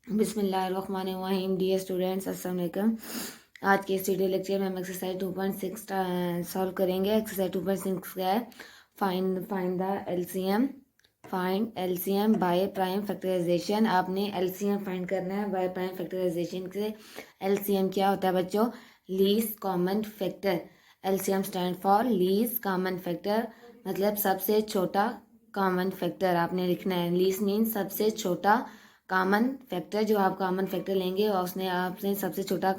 बिस्मिल्लाहिर्रहमानिर्रहीम। Dear students, अस्सलाम वालेकुम। आज के इस वीडियो लेक्चर में हम एक्सरसाइज 2.6 सॉल्व करेंगे। एक्सरसाइज 2.6 क्या है? Find the LCM. Find LCM by prime factorisation. आपने एलसीएम फाइंड करना है बाय प्राइम फैक्टराइजेशन से। एलसीएम क्या होता है बच्चों? Least common factor. LCM stand for least common factor, मतलब सबसे छोटा कॉमन फैक्टर आपने लिखना है। लीस्ट मीन्स सबसे छोटा कॉमन फैक्टर। जो आप कॉमन फैक्टर लेंगे और उसने आपसे सबसे छोटा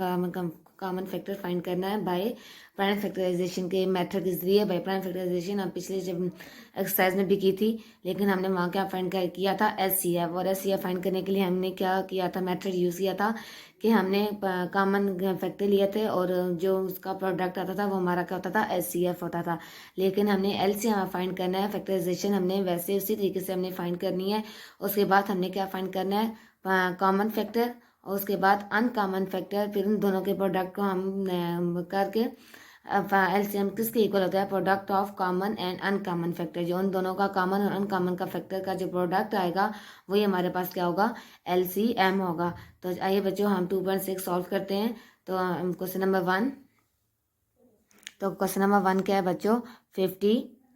कॉमन फैक्टर फाइंड करना है बाय प्राइम फैक्टराइजेशन के मेथड के जरिए। बाय प्राइम फैक्टराइजेशन हम पिछले जब एक्सरसाइज में भी की थी, लेकिन हमने वहाँ क्या फाइंड किया था? एचसीएफ। और एचसीएफ फाइंड करने के लिए हमने क्या किया था? मेथड यूज़ किया था कि हमने कॉमन फैक्टर लिए थे और जो उसका प्रोडक्ट आता था वो हमारा क्या होता था? एचसीएफ होता था। लेकिन हमने एलसीएम फाइंड करना है। फैक्टराइजेशन हमने वैसे उसी तरीके से हमने फाइंड करनी है। उसके बाद हमने क्या फाइंड करना है? कॉमन फैक्टर, और उसके बाद अनकॉमन फैक्टर। फिर उन दोनों के प्रोडक्ट को हम करके एलसीएम किसके इक्वल होता है? Product of common and uncommon factor. जो उन दोनों का कॉमन और अनकॉमन का फैक्टर का जो प्रोडक्ट आएगा वही हमारे पास क्या होगा? एलसीएम होगा। तो आइए बच्चों हम 2.6 सॉल्व करते हैं। तो क्वेश्चन नंबर 1। तो क्वेश्चन नंबर 1 क्या है बच्चों? 50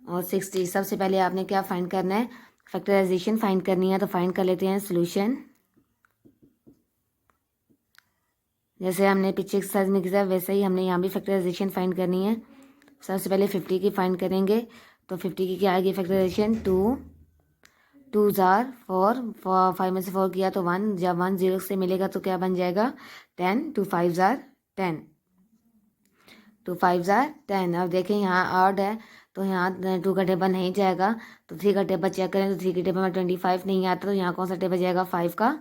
और 60। सबसे पहले आपने क्या फाइंड करना है? फैक्टराइजेशन फाइंड करनी है। तो फाइंड कर लेते हैं सोल्यूशन। जैसे हमने पीछे एक्सरसाइज में किया वैसे ही हमने यहाँ भी फैक्टराइजेशन फाइंड करनी है। सबसे पहले 50 की फाइंड करेंगे। तो 50 की क्या आएगी फैक्टराइजेशन? 2 जार 4, 5 में से 4 किया तो 1। जब 1 0 से मिलेगा तो क्या बन जाएगा? 10। 2 5 जार 10। 2 5 जार 10। अब देखें यहाँ ऑड है तो यहाँ 2 का टेबल नहीं जाएगा। तो 3 का टेबल चेक करें तो 3 के टेबल में 25 नहीं आता। तो यहाँ कौन सा टेबल जाएगा? 5 का।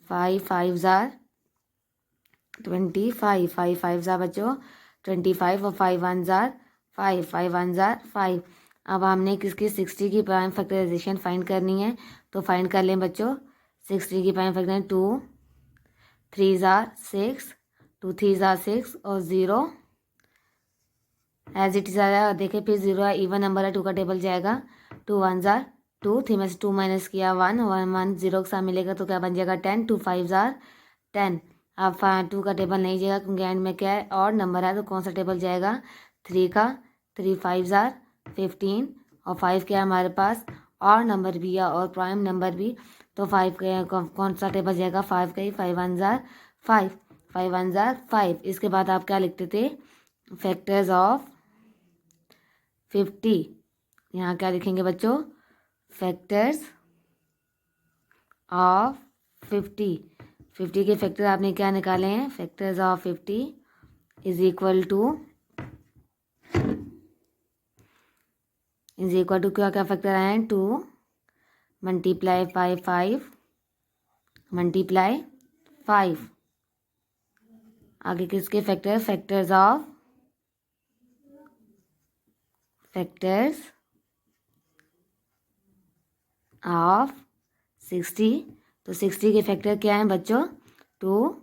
5 5 जार 25। 5 5 जार बच्चों 25 और 5 1 जार 5। 5 1 जार 5। अब हमने किसकी 60 की प्राइम फैक्टराइजेशन फाइंड करनी है। तो फाइंड कर लें बच्चों 60 की प्राइम फैक्टर। 2 3 जार 6, 2 3 जार 6 और 0 एज इट इज आया। देखिए फिर 0 है, इवन नंबर है, 2 का टेबल जाएगा। 2 1 जार 2, 3 में से 2 माइनस किया 1, 1 1 0 के साथ मिलेगा तो क्या बन जाएगा? 10। 2 5 जार 10। अब 2 का टेबल नहीं जाएगा क्योंकि एंड में क्या है? और नंबर है तो कौन सा टेबल जाएगा? 3 का। 3 5 जार 15 और 5 क्या है हमारे पास? और नंबर भी है और प्राइम नंबर भी। तो 5 कौन सा टेबल जाएगा? 5 का ही। 5 1 जार 5। 5 1 जार 5। इसके बाद आप क्या लिखते थे? Factors of 50। यहाँ क्या लिखेंगे बच्चों? Factors of 50। 50 के फैक्टर आपने क्या निकाले हैं? Factors of 50 is equal to क्या क्या फैक्टर आए हैं? 2 मल्टीप्लाई बाई 5 मल्टीप्लाई 5। आगे किसके factor? Factors of factors of 60। तो 60 के फैक्टर क्या हैं बच्चों? 2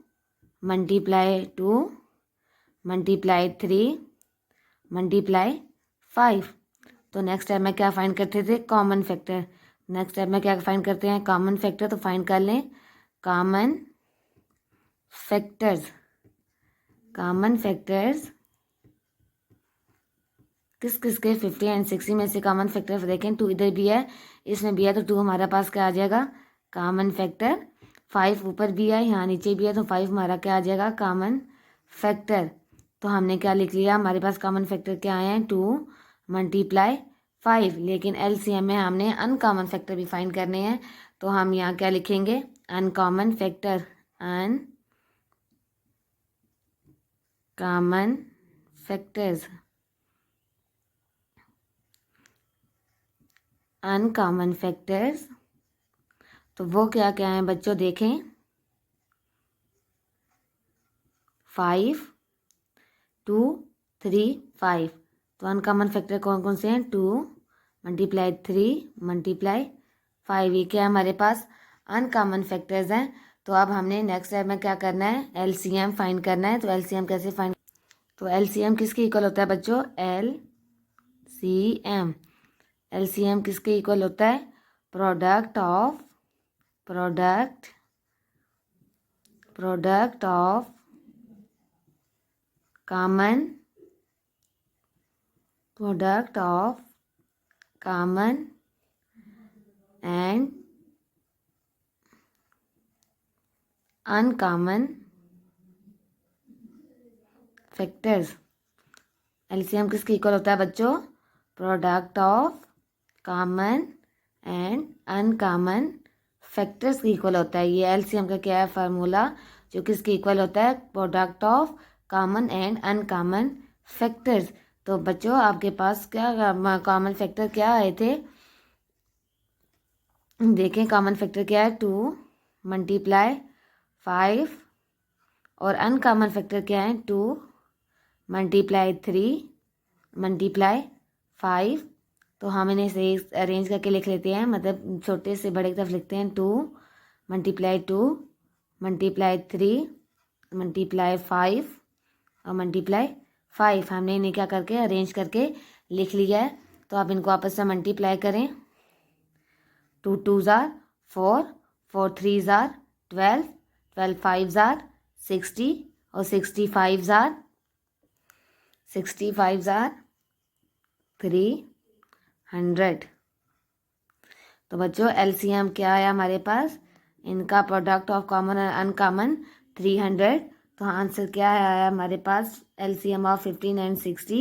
मल्टीप्लाई 2 मल्टीप्लाई 3 मल्टीप्लाई 5। तो नेक्स्ट स्टेप में क्या फाइंड करते थे? Common factor. नेक्स्ट स्टेप में क्या फाइंड करते हैं? Common factor. तो फाइंड कर लें कॉमन फैक्टर्स। कॉमन फैक्टर्स किस किस के? 50 एंड 60 में से कॉमन फैक्टर देखें। 2 इधर भी है, इसमें भी है, तो 2 हमारे पास क्या आ जाएगा? Common factor. 5 ऊपर भी है, यहाँ नीचे भी है, तो 5 हमारा क्या आ जाएगा? Common factor. तो हमने क्या लिख लिया? हमारे पास कॉमन फैक्टर क्या आए हैं? 2 मल्टीप्लाई 5। लेकिन एलसीएम में हमने अनकॉमन फैक्टर भी फाइंड करने हैं। तो हम यहाँ क्या लिखेंगे? Uncommon factor. Uncommon factors. Uncommon factors तो वो क्या क्या है बच्चों? देखें 5 2 3 5। तो अनकॉमन फैक्टर कौन कौन से हैं? 2 मल्टीप्लाई 3 मल्टीप्लाई 5। ये क्या है हमारे पास? अनकॉमन फैक्टर्स हैं। तो अब हमने नेक्स्ट स्टेप में क्या करना है? एलसीएम फाइंड करना है। तो एलसीएम कैसे फाइंड? तो एलसीएम किसके इक्वल होता है बच्चों? एलसीएम। एलसीएम किसके इक्वल होता है? Product product of common and uncommon factors. LCM किसके इक्वल होता है बच्चों? Product of common and uncommon factors की इक्वल होता है। ये एलसीएम का क्या है फार्मूला, जो किसके इक्वल होता है? Product of common and uncommon factors. तो बच्चों आपके पास क्या कॉमन फैक्टर क्या आए थे? देखें कॉमन फैक्टर क्या है? 2 मल्टीप्लाई 5 और अनकॉमन फैक्टर क्या है? 2 मल्टीप्लाई 3 मल्टीप्लाई 5। तो हम इन्हें से अरेंज करके लिख लेते हैं, मतलब छोटे से बड़े की तरफ लिखते हैं। 2 मल्टीप्लाई 2 मल्टीप्लाई 3 मल्टीप्लाई 5 और मल्टीप्लाई 5। हमने इन्हें क्या करके अरेंज करके लिख लिया है। तो आप इनको आपस में मल्टीप्लाई करें। 2 2s are 4, 4 3s are 12, 12 5s are 60 और 65s are 300। तो बच्चों एलसीएम क्या है हमारे पास? इनका प्रोडक्ट ऑफ कॉमन और अनकॉमन 300। तो आंसर क्या है आया हमारे पास? LCM of 15 and 60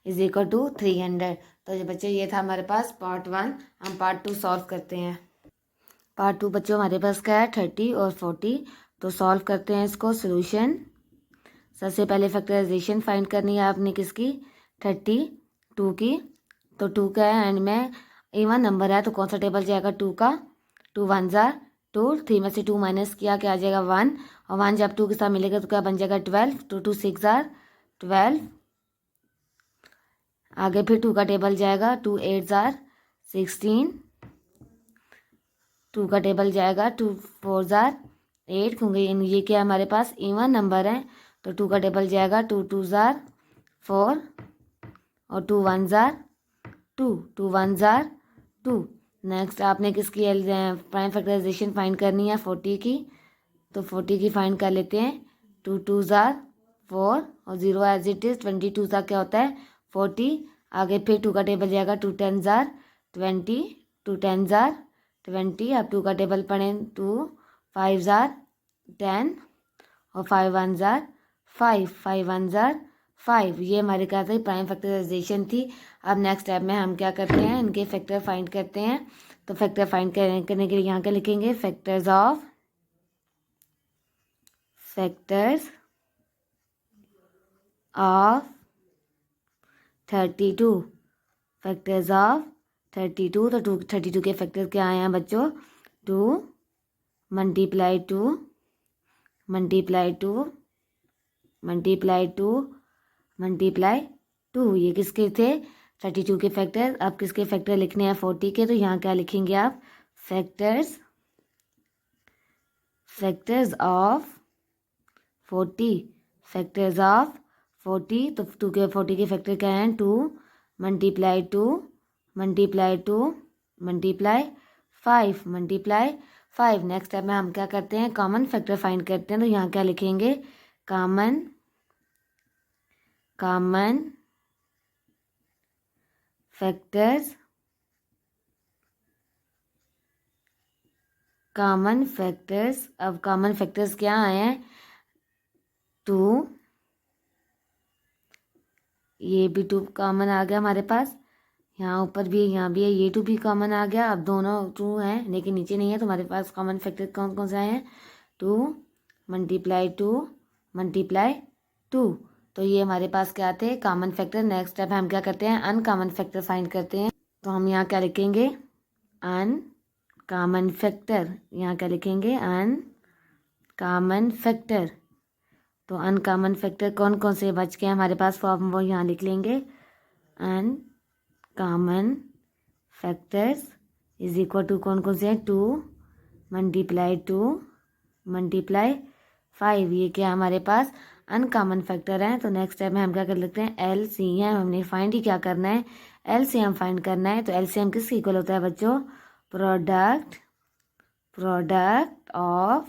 is equal to 300। तो ये बच्चों ये था हमारे पास पार्ट 1। हम पार्ट 2 सॉल्व करते हैं। पार्ट 2 बच्चों हमारे पास क्या है? 30 और 40। तो सॉल्व करते हैं इसको। सोल्यूशन, सबसे पहले फैक्टराइजेशन फाइंड करनी है आपने किसकी? 32 की। तो 2 का है एंड में इवन नंबर है तो कौन सा टेबल जाएगा? 2 का। 2 1s are 2, 3 में से 2 माइनस किया क्या आ जाएगा? 1। और 1 जब 2 के साथ मिलेगा तो क्या बन जाएगा? 12। 2 2 6 are 12। आगे फिर 2 का टेबल जाएगा। 2 8s are 16। 2 का टेबल जाएगा। 2 4s are 8, क्योंकि ये क्या हमारे पास इवन नंबर है। तो 2 का टेबल जाएगा। 2 2s are 4 और 2 1s are 2, 2 1s are 2। Next आपने किसकी प्राइम फैक्टराइजेशन फाइंड करनी है? 40 की। तो 40 की फाइंड कर लेते हैं। 2 2s are 4 और 0 एज इट इज। 22 का क्या होता है? 40। आगे फिर 2 का टेबल जाएगा। 2 10s are 20, 2 10s are 20। अब 2 का टेबल पढ़ें। 2 5s are 10 और 5 1s are 5, 5 1s are 5। ये हमारे क्या था? प्राइम फैक्टराइजेशन थी। अब नेक्स्ट स्टेप में हम क्या करते हैं? इनके फैक्टर फाइंड करते हैं। तो फैक्टर फाइंड करने के लिए यहाँ क्या लिखेंगे? Factors of 32। Factors of 32। तो 32 के फैक्टर क्या आए हैं बच्चों? 2 मल्टीप्लाई 2 मल्टीप्लाई 2 मल्टीप्लाई 2 मल्टीप्लाई 2। ये किसके थे? 32 के फैक्टर। अब किसके फैक्टर लिखने हैं? 40 के। तो यहाँ क्या लिखेंगे आप? Factors of 40। Factors of 40। तो 40 के फैक्टर क्या हैं? 2 multiply 2 multiply 2 multiply 5 multiply 5। Next step में हम क्या करते हैं? कॉमन फैक्टर फाइंड करते हैं। तो यहाँ क्या लिखेंगे? कॉमन फैक्टर्स अब कॉमन फैक्टर्स क्या आए हैं? 2, ये भी 2 कॉमन आ गया हमारे पास। यहाँ ऊपर भी है, यहाँ भी है, ये 2 भी कॉमन आ गया। अब दोनों 2 हैं लेकिन नीचे नहीं है, तो हमारे पास कॉमन फैक्टर कौन कौन से आए हैं? 2 मल्टीप्लाई 2 मल्टीप्लाई 2। तो ये हमारे पास क्या थे? Common factor. नेक्स्ट स्टेप हम क्या करते हैं? अनकॉमन फैक्टर फाइंड करते हैं। तो हम यहाँ क्या लिखेंगे? Uncommon factor. यहाँ क्या लिखेंगे? Uncommon factor. तो अनकॉमन फैक्टर कौन कौन से बच के हमारे पास फॉर्म, वो यहाँ लिख लेंगे। Uncommon factors is equal to कौन कौन से हैं? 2 मल्टीप्लाई 2 मल्टीप्लाई 5। ये क्या हमारे पास? अनकॉमन फैक्टर है। तो नेक्स्ट स्टेप में हम क्या कर लेते हैं? एलसीएम। हमने फाइंड ही क्या करना है? एलसीएम फाइंड करना है। तो एलसीएम किसके इक्वल होता है बच्चों? Product of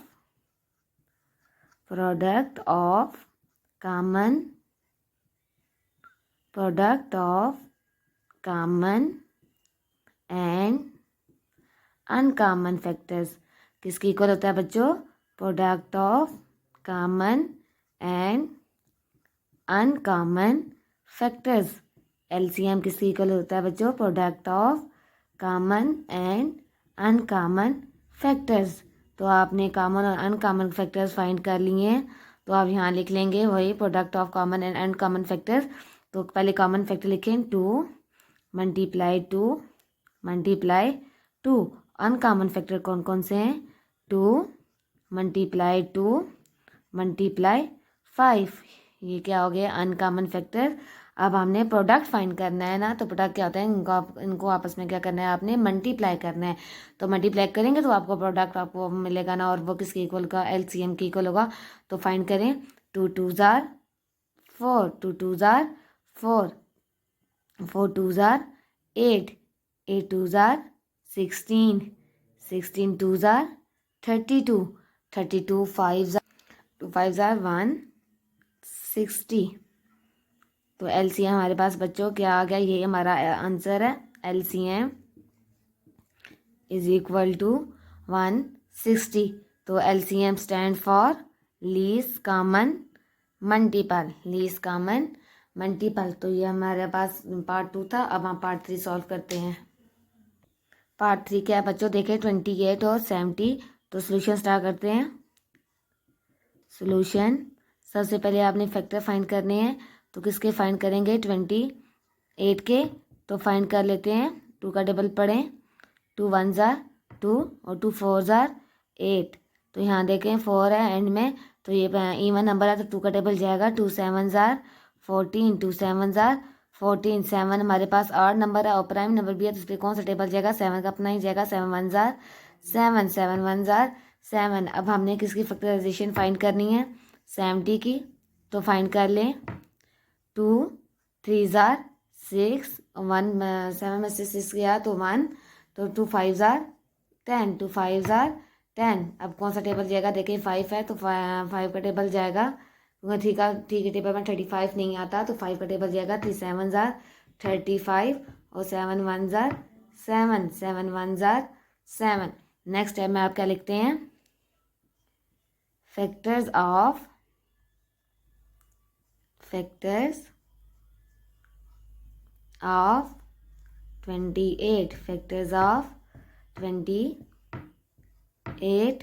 product of common and uncommon factors किसके इक्वल होता है बच्चों? Product of common and uncommon factors. LCM किसके इक्वल होता है बच्चों? Product of common and uncommon factors. तो आपने कॉमन और अनकॉमन फैक्टर्स फाइंड कर लिए हैं, तो आप यहाँ लिख लेंगे वही product of common and uncommon factors. तो पहले कॉमन फैक्टर लिखें 2 मल्टीप्लाई 2। अनकॉमन फैक्टर कौन कौन से हैं? 2 मल्टीप्लाई 5। ये क्या हो गया? Uncommon factor. अब हमने प्रोडक्ट फाइंड करना है ना, तो प्रोडक्ट क्या होता है? इनको आपस में क्या करना है? आपने मल्टीप्लाई करना है। तो मल्टीप्लाई करेंगे तो आपको प्रोडक्ट आपको मिलेगा ना, और वो किसके इक्वल का? एलसीएम के इक्वल होगा। तो फाइंड करें 2 2 जार 4, 2 2 जार 4, 4 2 जार 8, 8 2 जार 16, 16 2 जार 32, 32 5 जार 160। तो एलसीएम हमारे पास बच्चों क्या आ गया? ये हमारा आंसर है। LCM is equal to 160। तो LCM stand for least common multiple. तो ये हमारे पास पार्ट 2 था। अब हम पार्ट 3 सॉल्व करते हैं। पार्ट 3 क्या है बच्चों? देखें 28 और 70। तो सोल्यूशन स्टार्ट करते हैं। सोल्यूशन, सबसे पहले आपने फैक्टर फाइंड करने हैं। तो किसके फाइंड करेंगे? 28 के। तो फाइंड कर लेते हैं। 2 का टेबल पढ़ें। 2 1 जार 2 और 2 4 जार 8। तो यहाँ देखें 4 है एंड में, तो ये इवन नंबर है तो 2 का टेबल जाएगा। 2 7 जार 14, 2 7 जार 14। 7 हमारे पास ऑड नंबर है और प्राइम नंबर भी है, तो इस पर कौन सा टेबल जाएगा? 7 का अपना ही जाएगा। 7 1 जार 7, 7 1 जार 7। अब हमने किसकी फैक्टराइजेशन फाइंड करनी है? 70 की। तो फाइंड कर लें। 2 3 जार 6, 1 7 में से 6 गया तो 1, तो 2 5 जार 10, 2 5 जार 10। अब कौन सा टेबल जाएगा? देखिए 5 है तो 5 का टेबल जाएगा, क्योंकि ठीक है टेबल में 35 नहीं आता, तो 5 का टेबल जाएगा। 3 7 जार 35 और 7 1 जार 7, 7 1 जार 7। नेक्स्ट टाइम में आप क्या लिखते हैं? Factors of 28, factors of 28।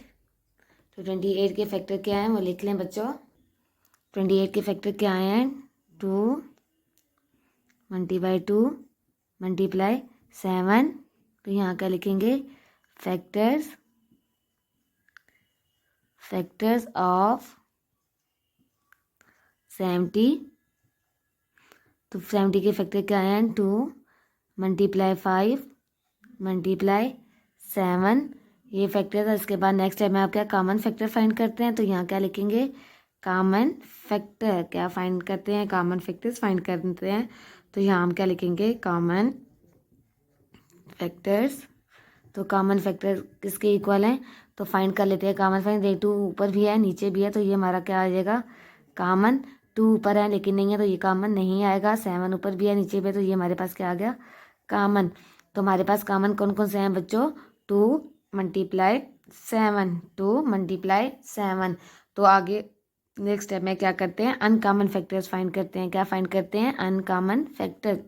तो 28 के फैक्टर क्या हैं वो लिख लें बच्चों। 28 के फैक्टर क्या हैं? 2 मल्टीप्लाई 2 मल्टीप्लाई 7। तो यहाँ क्या लिखेंगे? Factors of 70। तो 70 के फैक्टर क्या हैं? 2 मल्टीप्लाई 5 मल्टीप्लाई 7। ये फैक्टर था। इसके बाद नेक्स्ट टाइम में आप क्या कॉमन फैक्टर फाइंड करते हैं, तो यहाँ क्या लिखेंगे? Common factor. क्या फाइंड करते हैं? कॉमन फैक्टर्स फाइंड करते हैं। तो यहाँ हम क्या लिखेंगे? Common factors. तो कॉमन फैक्टर किसके इक्वल हैं? तो फाइंड कर लेते हैं कॉमन फैक्टर। 2 ऊपर भी है नीचे भी है, तो ये हमारा क्या आ जाएगा? कॉमन। 2 ऊपर है लेकिन नहीं है, तो ये कॉमन नहीं आएगा। 7 ऊपर भी है नीचे भी है, तो ये हमारे पास क्या आ गया? कॉमन। तो हमारे पास कॉमन कौन कौन से हैं बच्चों? 2 मल्टीप्लाई 7, 2 मल्टीप्लाई 7। तो आगे नेक्स्ट स्टेप में क्या करते हैं? अनकॉमन फैक्टर्स फाइंड करते हैं। क्या फाइंड करते हैं? Uncommon factors.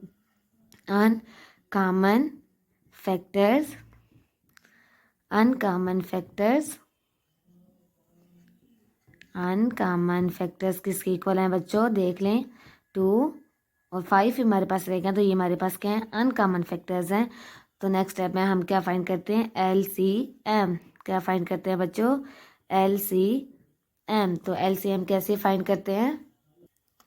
अनकॉमन फैक्टर्स किसके इक्वल हैं बच्चों? देख लें। 2 और 5 हमारे पास रहेगा, तो ये हमारे पास क्या है? अनकॉमन फैक्टर्स हैं। तो नेक्स्ट स्टेप में हम क्या फाइंड करते हैं? एलसीएम। क्या फाइंड करते हैं बच्चों? एलसीएम। तो एलसीएम कैसे फाइंड करते हैं?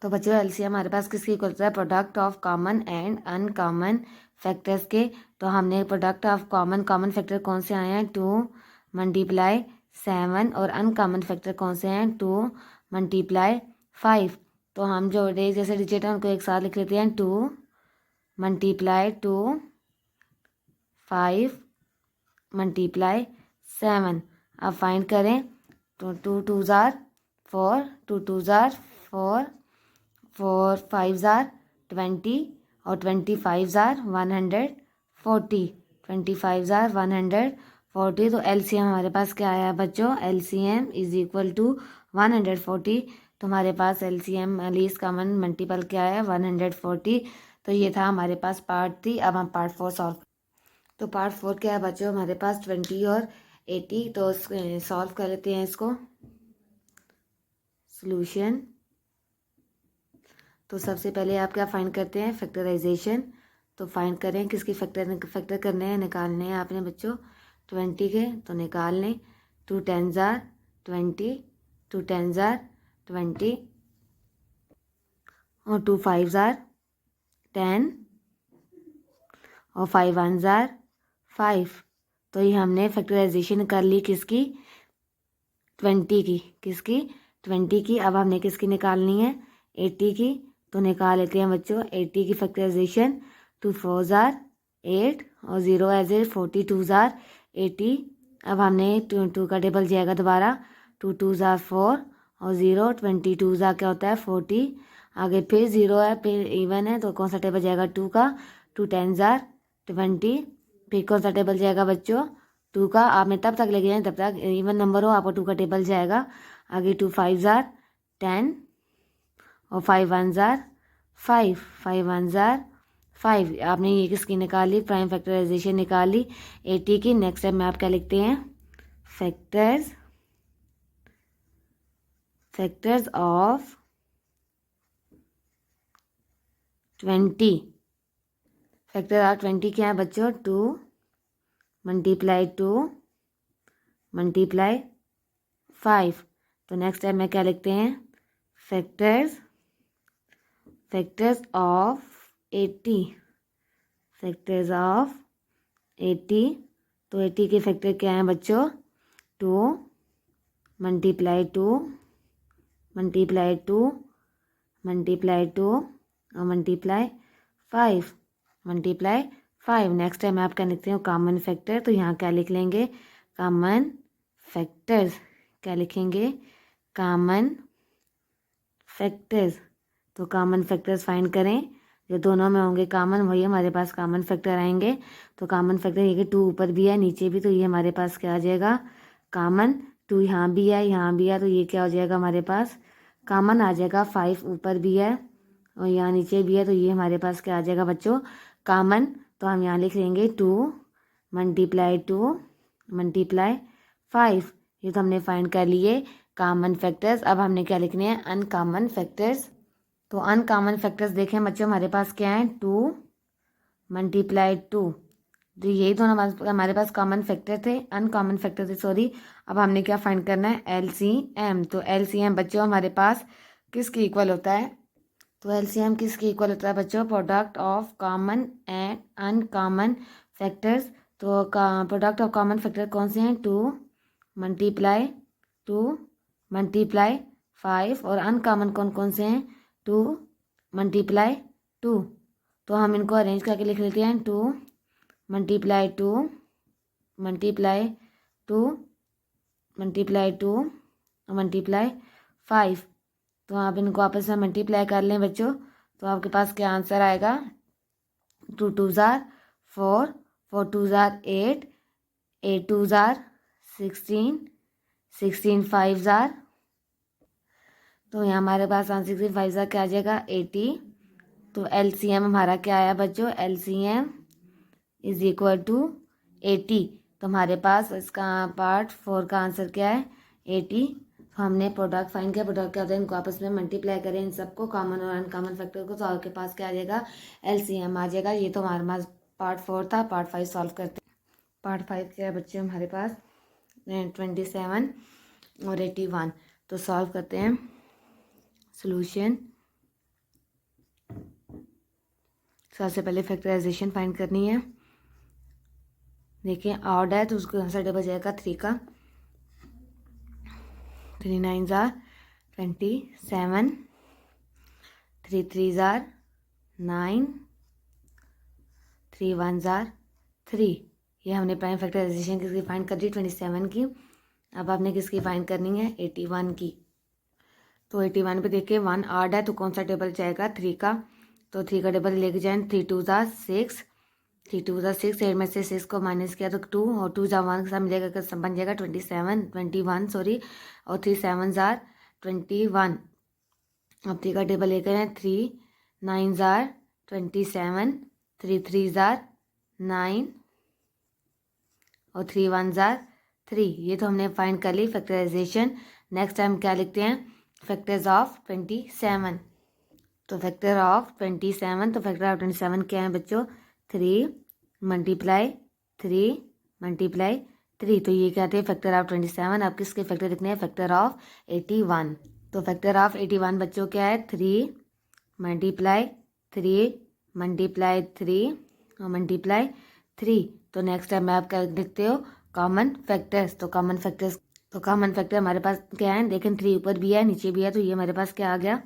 तो बच्चों एलसीएम हमारे पास किसकी इक्वल होता है? Product of common and uncommon factors के। तो हमने प्रोडक्ट ऑफ कॉमन फैक्टर कौन से आए हैं? 2 मल्टीप्लाई 7। और अनकॉमन फैक्टर कौन से हैं? 2 मल्टीप्लाई 5। तो हम जो जैसे डिजिट हैं उनको एक साथ लिख लेते हैं। 2 मल्टीप्लाई 2 5 मल्टीप्लाई 7। अब फाइंड करें। तो 2 2 जार 4, 2 2 ज़ार 4, 4 5 ज़ार 20 और 25 ज़ार 140, 25 ज़ार 140। तो एलसीएम हमारे पास क्या आया बच्चों, एलसीएम इज इक्वल टू 140। तो हमारे पास एलसीएम लीस्ट कॉमन मल्टीपल क्या है 140। तो ये था हमारे पास पार्ट 3। अब हम पार्ट 4 सॉल्व। तो पार्ट 4 क्या है बच्चों, हमारे पास 20 और 80। तो सॉल्व कर लेते हैं इसको। सॉल्यूशन। तो सबसे पहले आप क्या फाइंड करते हैं, फैक्टराइजेशन। तो फाइंड करें किसकी फैक्टर करने हैं, निकालने हैं आपने बच्चों 20 के। तो निकाल लें 2 10 ज़ार 20, 2 10 ज़ार 20 और 2 5 ज़ार 10 और 5 1 ज़ार 5। तो ये हमने फैक्टराइजेशन कर ली किसकी, 20 की। किसकी, 20 की। अब हमने किसकी निकालनी है, 80 की। तो निकाल लेते हैं बच्चों 80 की फैक्टराइजेशन। 2 4 ज़ार 8 और 0 एज ए 42 ज़ार 80। अब हमने 2 का टेबल जाएगा दोबारा, 2 2 ज़ार 4 और 0 22 ज़ार क्या होता है 40। आगे फिर 0 है, फिर इवन है, तो कौन सा टेबल जाएगा 2 का। 2 10 ज़ार 20। फिर कौन सा टेबल जाएगा बच्चों 2 का। आपने तब तक लेके जाए तब तक इवन नंबर हो, आपको 2 का टेबल जाएगा। आगे 2 5 ज़ार 10 और 5 1 ज़ार 5, 5 1 ज़ार 5। आपने ये किसकी निकाली, प्राइम फैक्टराइजेशन निकाली 80 की। नेक्स्ट स्टेप में आप क्या लिखते हैं, फैक्टर्स ऑफ 20। फैक्टर ऑफ 20 क्या है बच्चों, 2 मल्टीप्लाई 2 मल्टीप्लाई 5। तो नेक्स्ट स्टेप में क्या लिखते हैं, फैक्टर्स ऑफ 80, फैक्टर्स ऑफ 80। तो 80 के फैक्टर क्या हैं बच्चों, 2 मल्टीप्लाई 2 मल्टीप्लाई 2 मल्टीप्लाई 2 और मल्टीप्लाई 5 मल्टीप्लाई 5। नेक्स्ट टाइम आप क्या लिखते हो, कॉमन फैक्टर। तो यहाँ क्या लिख लेंगे, कॉमन फैक्टर्स। क्या लिखेंगे, कॉमन फैक्टर्स। तो कॉमन फैक्टर्स फाइंड करें, जो दोनों में होंगे कॉमन वही हमारे पास कॉमन फैक्टर आएंगे। तो कॉमन फैक्टर ये कि 2 ऊपर भी है नीचे भी, तो ये हमारे पास क्या आ जाएगा, कॉमन। 2 यहाँ भी है यहाँ भी है, तो ये क्या हो जाएगा हमारे पास कॉमन आ जाएगा। 5 ऊपर भी है और यहाँ नीचे भी है, तो ये हमारे पास क्या आ जाएगा बच्चों, कॉमन। तो हम यहाँ लिख लेंगे 2 मल्टीप्लाई 2 मल्टीप्लाई 5। ये तो हमने फाइंड कर लिए कॉमन फैक्टर्स। अब हमने क्या लिखने हैं, अनकॉमन फैक्टर्स। तो अनकॉमन फैक्टर्स देखें बच्चों, हमारे पास क्या है, 2 मल्टीप्लाई 2। तो यही तो हमारे पास कॉमन फैक्टर थे, अनकॉमन फैक्टर थे सॉरी। अब हमने क्या फाइंड करना है, एलसीएम। तो एलसीएम बच्चों हमारे पास किसके इक्वल होता है, तो एलसीएम किसके इक्वल होता है बच्चों, product of common and uncommon factors. तो प्रोडक्ट ऑफ कॉमन फैक्टर कौन से हैं, 2 मल्टीप्लाई 2 मल्टीप्लाई 5 और अनकॉमन कौन कौन से हैं, 2 मल्टीप्लाई 2। तो हम इनको अरेंज करके लिख लेते हैं, 2 मल्टीप्लाई 2 मल्टीप्लाई 2 मल्टीप्लाई 2 मल्टीप्लाई 5। तो आप इनको आपस में मल्टीप्लाई कर लें बच्चों, तो आपके पास क्या आंसर आएगा, 2 2 ज़ार 4, 4 2 ज़ार 8, 8 2 ज़ार 16, 16 5 ज़ार। तो यहाँ हमारे पास आंसर 65 ज़ार क्या आ जाएगा 80। तो एलसीएम हमारा क्या आया बच्चों, एलसीएम इज इक्वल टू 80। तो हमारे पास इसका पार्ट 4 का आंसर क्या है 80। तो हमने प्रोडक्ट फाइंड किया, प्रोडक्ट क्या होता है, इनको आपस में मल्टीप्लाई करें इन सबको, कॉमन और अनकॉमन फैक्टर को, तो आपके पास क्या आ जाएगा, एलसीएम आ जाएगा। ये तो हमारे पास पार्ट 4 था। पार्ट 5 सॉल्व करते हैं। पार्ट 5 क्या है बच्चे, हमारे पास 27 और 81। तो सॉल्व करते हैं। सॉल्यूशन, सबसे पहले फैक्टराइजेशन फाइंड करनी है। देखिए ऑड है तो उसको आंसर डबल जाएगा 3 का। 3 9 ज़ार 27, 3 3 ज़ार 9, 3 1 ज़ार 3। ये हमने प्राइम फैक्टराइजेशन किसकी फाइंड कर दी, 27 की। अब आपने किसकी फाइंड करनी है, 81 की। तो 81 पे देखिए 1 आड है तो कौन सा टेबल जाएगा 3 का, तो 3 का टेबल लेके जाए 3 2 ज़ा 6, 3 2 ज़ा 6, 8 में से 6 को माइनस किया तो 2 और 2 ज़ा 1 के साथ मिलेगा बन जाएगा 21 सॉरी, और 3 7 ज़ा 21। अब 3 का टेबल लेकर आए 3 9 ज़ा 27, 3 3 ज़ा 9 और 3 1 ज़ा 3। ये तो हमने फाइंड कर ली फैक्टराइजेशन। नेक्स्ट टाइम क्या लिखते हैं फैक्टर्स ऑफ 27। तो फैक्टर ऑफ 27, तो फैक्टर ऑफ 27 क्या है बच्चों 3 मल्टीप्लाई 3 मल्टीप्लाई 3। तो ये क्या थे फैक्टर ऑफ 27। अब किसके फैक्टर लिखने हैं फैक्टर ऑफ 81। तो फैक्टर ऑफ 81 बच्चों क्या है 3 मल्टीप्लाई 3 मल्टीप्लाई 3 और मल्टीप्लाई 3। तो नेक्स्ट टाइम आप क्या लिखते हो कॉमन फैक्टर्स। तो कॉमन फैक्टर हमारे पास क्या है देखें 3 ऊपर भी है नीचे भी है, तो ये हमारे पास क्या आ गया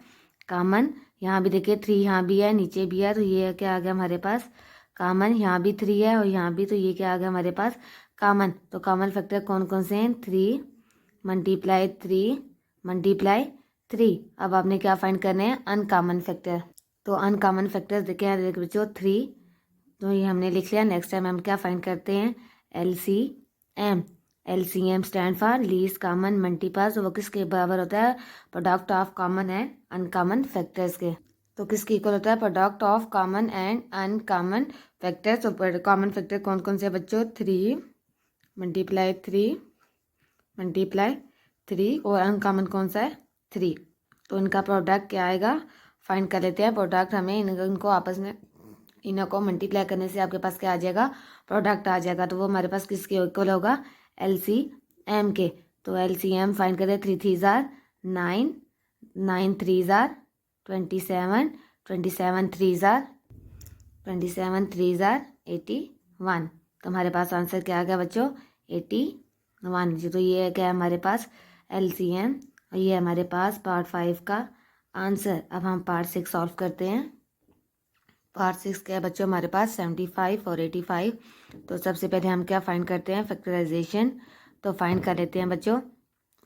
कॉमन। यहाँ भी देखिए 3 यहाँ भी है नीचे भी है, तो ये क्या आ गया हमारे पास कॉमन। यहाँ भी 3 है और यहाँ भी, तो ये क्या आ गया हमारे पास कॉमन। तो कॉमन फैक्टर कौन कौन से हैं 3 मल्टीप्लाई 3 मल्टीप्लाई 3। अब आपने क्या फाइंड करने हैं अनकॉमन फैक्टर। तो अनकॉमन फैक्टर देखिए देखिए बच्चों 3, तो ये हमने लिख लिया। नेक्स्ट टाइम हम क्या फाइंड करते हैं LCM। LCM stand for least common multiples. वो किसके बराबर होता है product of common and uncommon factors के। तो किसके इक्वल होता है product of common and uncommon factors. तो कॉमन फैक्टर कौन कौन से बच्चों 3 मल्टीप्लाई 3 मल्टीप्लाई 3 और अनकॉमन कौन सा है 3। तो इनका प्रोडक्ट क्या आएगा फाइंड कर लेते हैं। प्रोडक्ट हमें इनको आपस में इन्हों को मल्टीप्लाई करने से आपके पास क्या आ जाएगा प्रोडक्ट आ जाएगा। तो वो हमारे पास किसके इक्वल होगा LCM के। तो LCM फाइंड करें 3 3 ज़ार 9 9 3 ज़ार 27 27 3 ज़ार 27 3 ज़ार 81। तो हमारे पास आंसर क्या आ गया बच्चों 81 जी। तो ये क्या है हमारे पास LCM और ये हमारे पास पार्ट 5 का आंसर। अब हम पार्ट 6 सॉल्व करते हैं। पार्ट 6 क्या है बच्चों हमारे पास 75 और 85। तो सबसे पहले हम क्या फाइंड करते हैं फैक्टराइजेशन। तो फाइंड कर लेते हैं बच्चों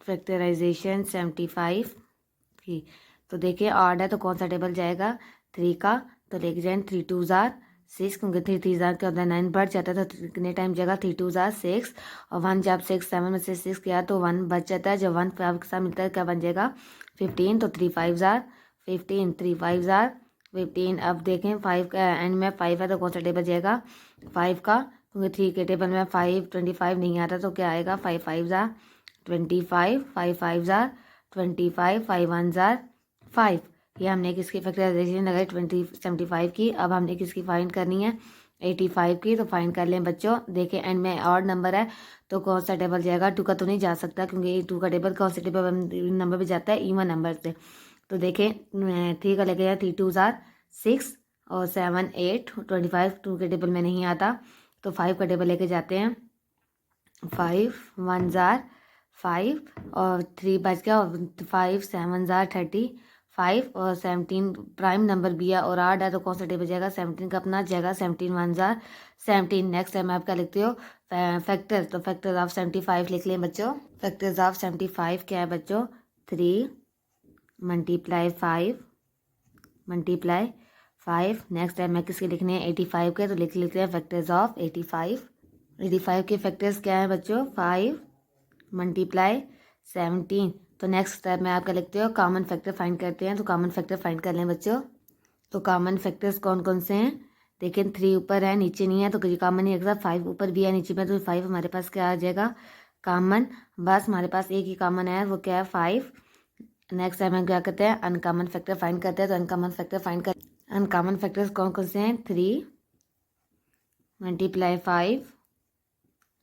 फैक्टराइजेशन 75 की। तो देखिए ऑड है तो कौन सा टेबल जाएगा 3 का, तो लेके जाए 3 2 ज़ार 6, क्योंकि 3 3 ज़ार क्या होता है 9 बढ़ जाता है, तो कितने टाइम जाएगा 3 2 ज़ार 6 और 1 जब 6 7 में से 6 किया तो 1 बच जाता है। जब 1 5 के साथ मिलता है क्या बन जाएगा 15। तो 3 5 ज़ार 15 3 5 ज़ार 15। अब देखें 5 का एंड में 5 है तो कौन सा टेबल जाएगा 5 का, क्योंकि 3 के टेबल में 5 25 नहीं आता, तो क्या आएगा 5 5 ज़ार 25 5 5 ज़ार 25 5 1 ज़ार 5। ये हमने किसकी फैक्टराइजेशन लगाई 75 की। अब हमने किसकी फाइंड करनी है 85 की। तो फाइंड कर लें बच्चों। देखिए एंड में ऑड नंबर है तो कौन सा टेबल जाएगा 2 का तो नहीं जा सकता, क्योंकि 2 का टेबल कौन से टेबल नंबर पे जाता है इवन नंबर से। तो देखें 3 का लेके जाए 3 2 ज़ार 6 और 7 8 25 2 के टेबल में नहीं आता, तो 5 का टेबल लेके जाते हैं 5 1 ज़ार 5 और 3 बच गया और 5 7 ज़ार 35 और 17 प्राइम नंबर भी है और आड है तो कौन सा टेबल जाएगा 17 का अपना जाएगा 17 1 ज़ार 17। नेक्स्ट टाइम आप क्या लिखते हो फैक्टर। तो फैक्टर्स ऑफ 75 लिख लें बच्चों। फैक्टर्स ऑफ 75 क्या है बच्चों 3 मल्टीप्लाई 5 मल्टीप्लाई 5। नेक्स्ट टाइम मैं किसके लिखने हैं 85 के, तो लिख लेते हैं फैक्टर्स ऑफ 85। 85 के फैक्टर्स क्या है बच्चों 5 मल्टीप्लाई 17। तो नेक्स्ट स्टेप में आपका लिखते हो कॉमन फैक्टर फाइंड करते हैं। तो कॉमन फैक्टर फाइंड कर लें बच्चों। तो कॉमन फैक्टर्स कौन कौन से हैं देखें 3 ऊपर है नीचे नहीं है, तो कॉमन नहीं रखता। 5 ऊपर भी है नीचे में, तो 5 हमारे पास क्या आ जाएगा कॉमन। बस हमारे पास एक ही कॉमन है वो क्या है 5। नेक्स्ट टाइम हम क्या करते हैं अनकॉमन फैक्टर फाइंड करते हैं। तो अनकॉमन फैक्टर फाइंड कर अनकॉमन फैक्टर्स कौन कौन से हैं 3 मल्टीप्लाई 5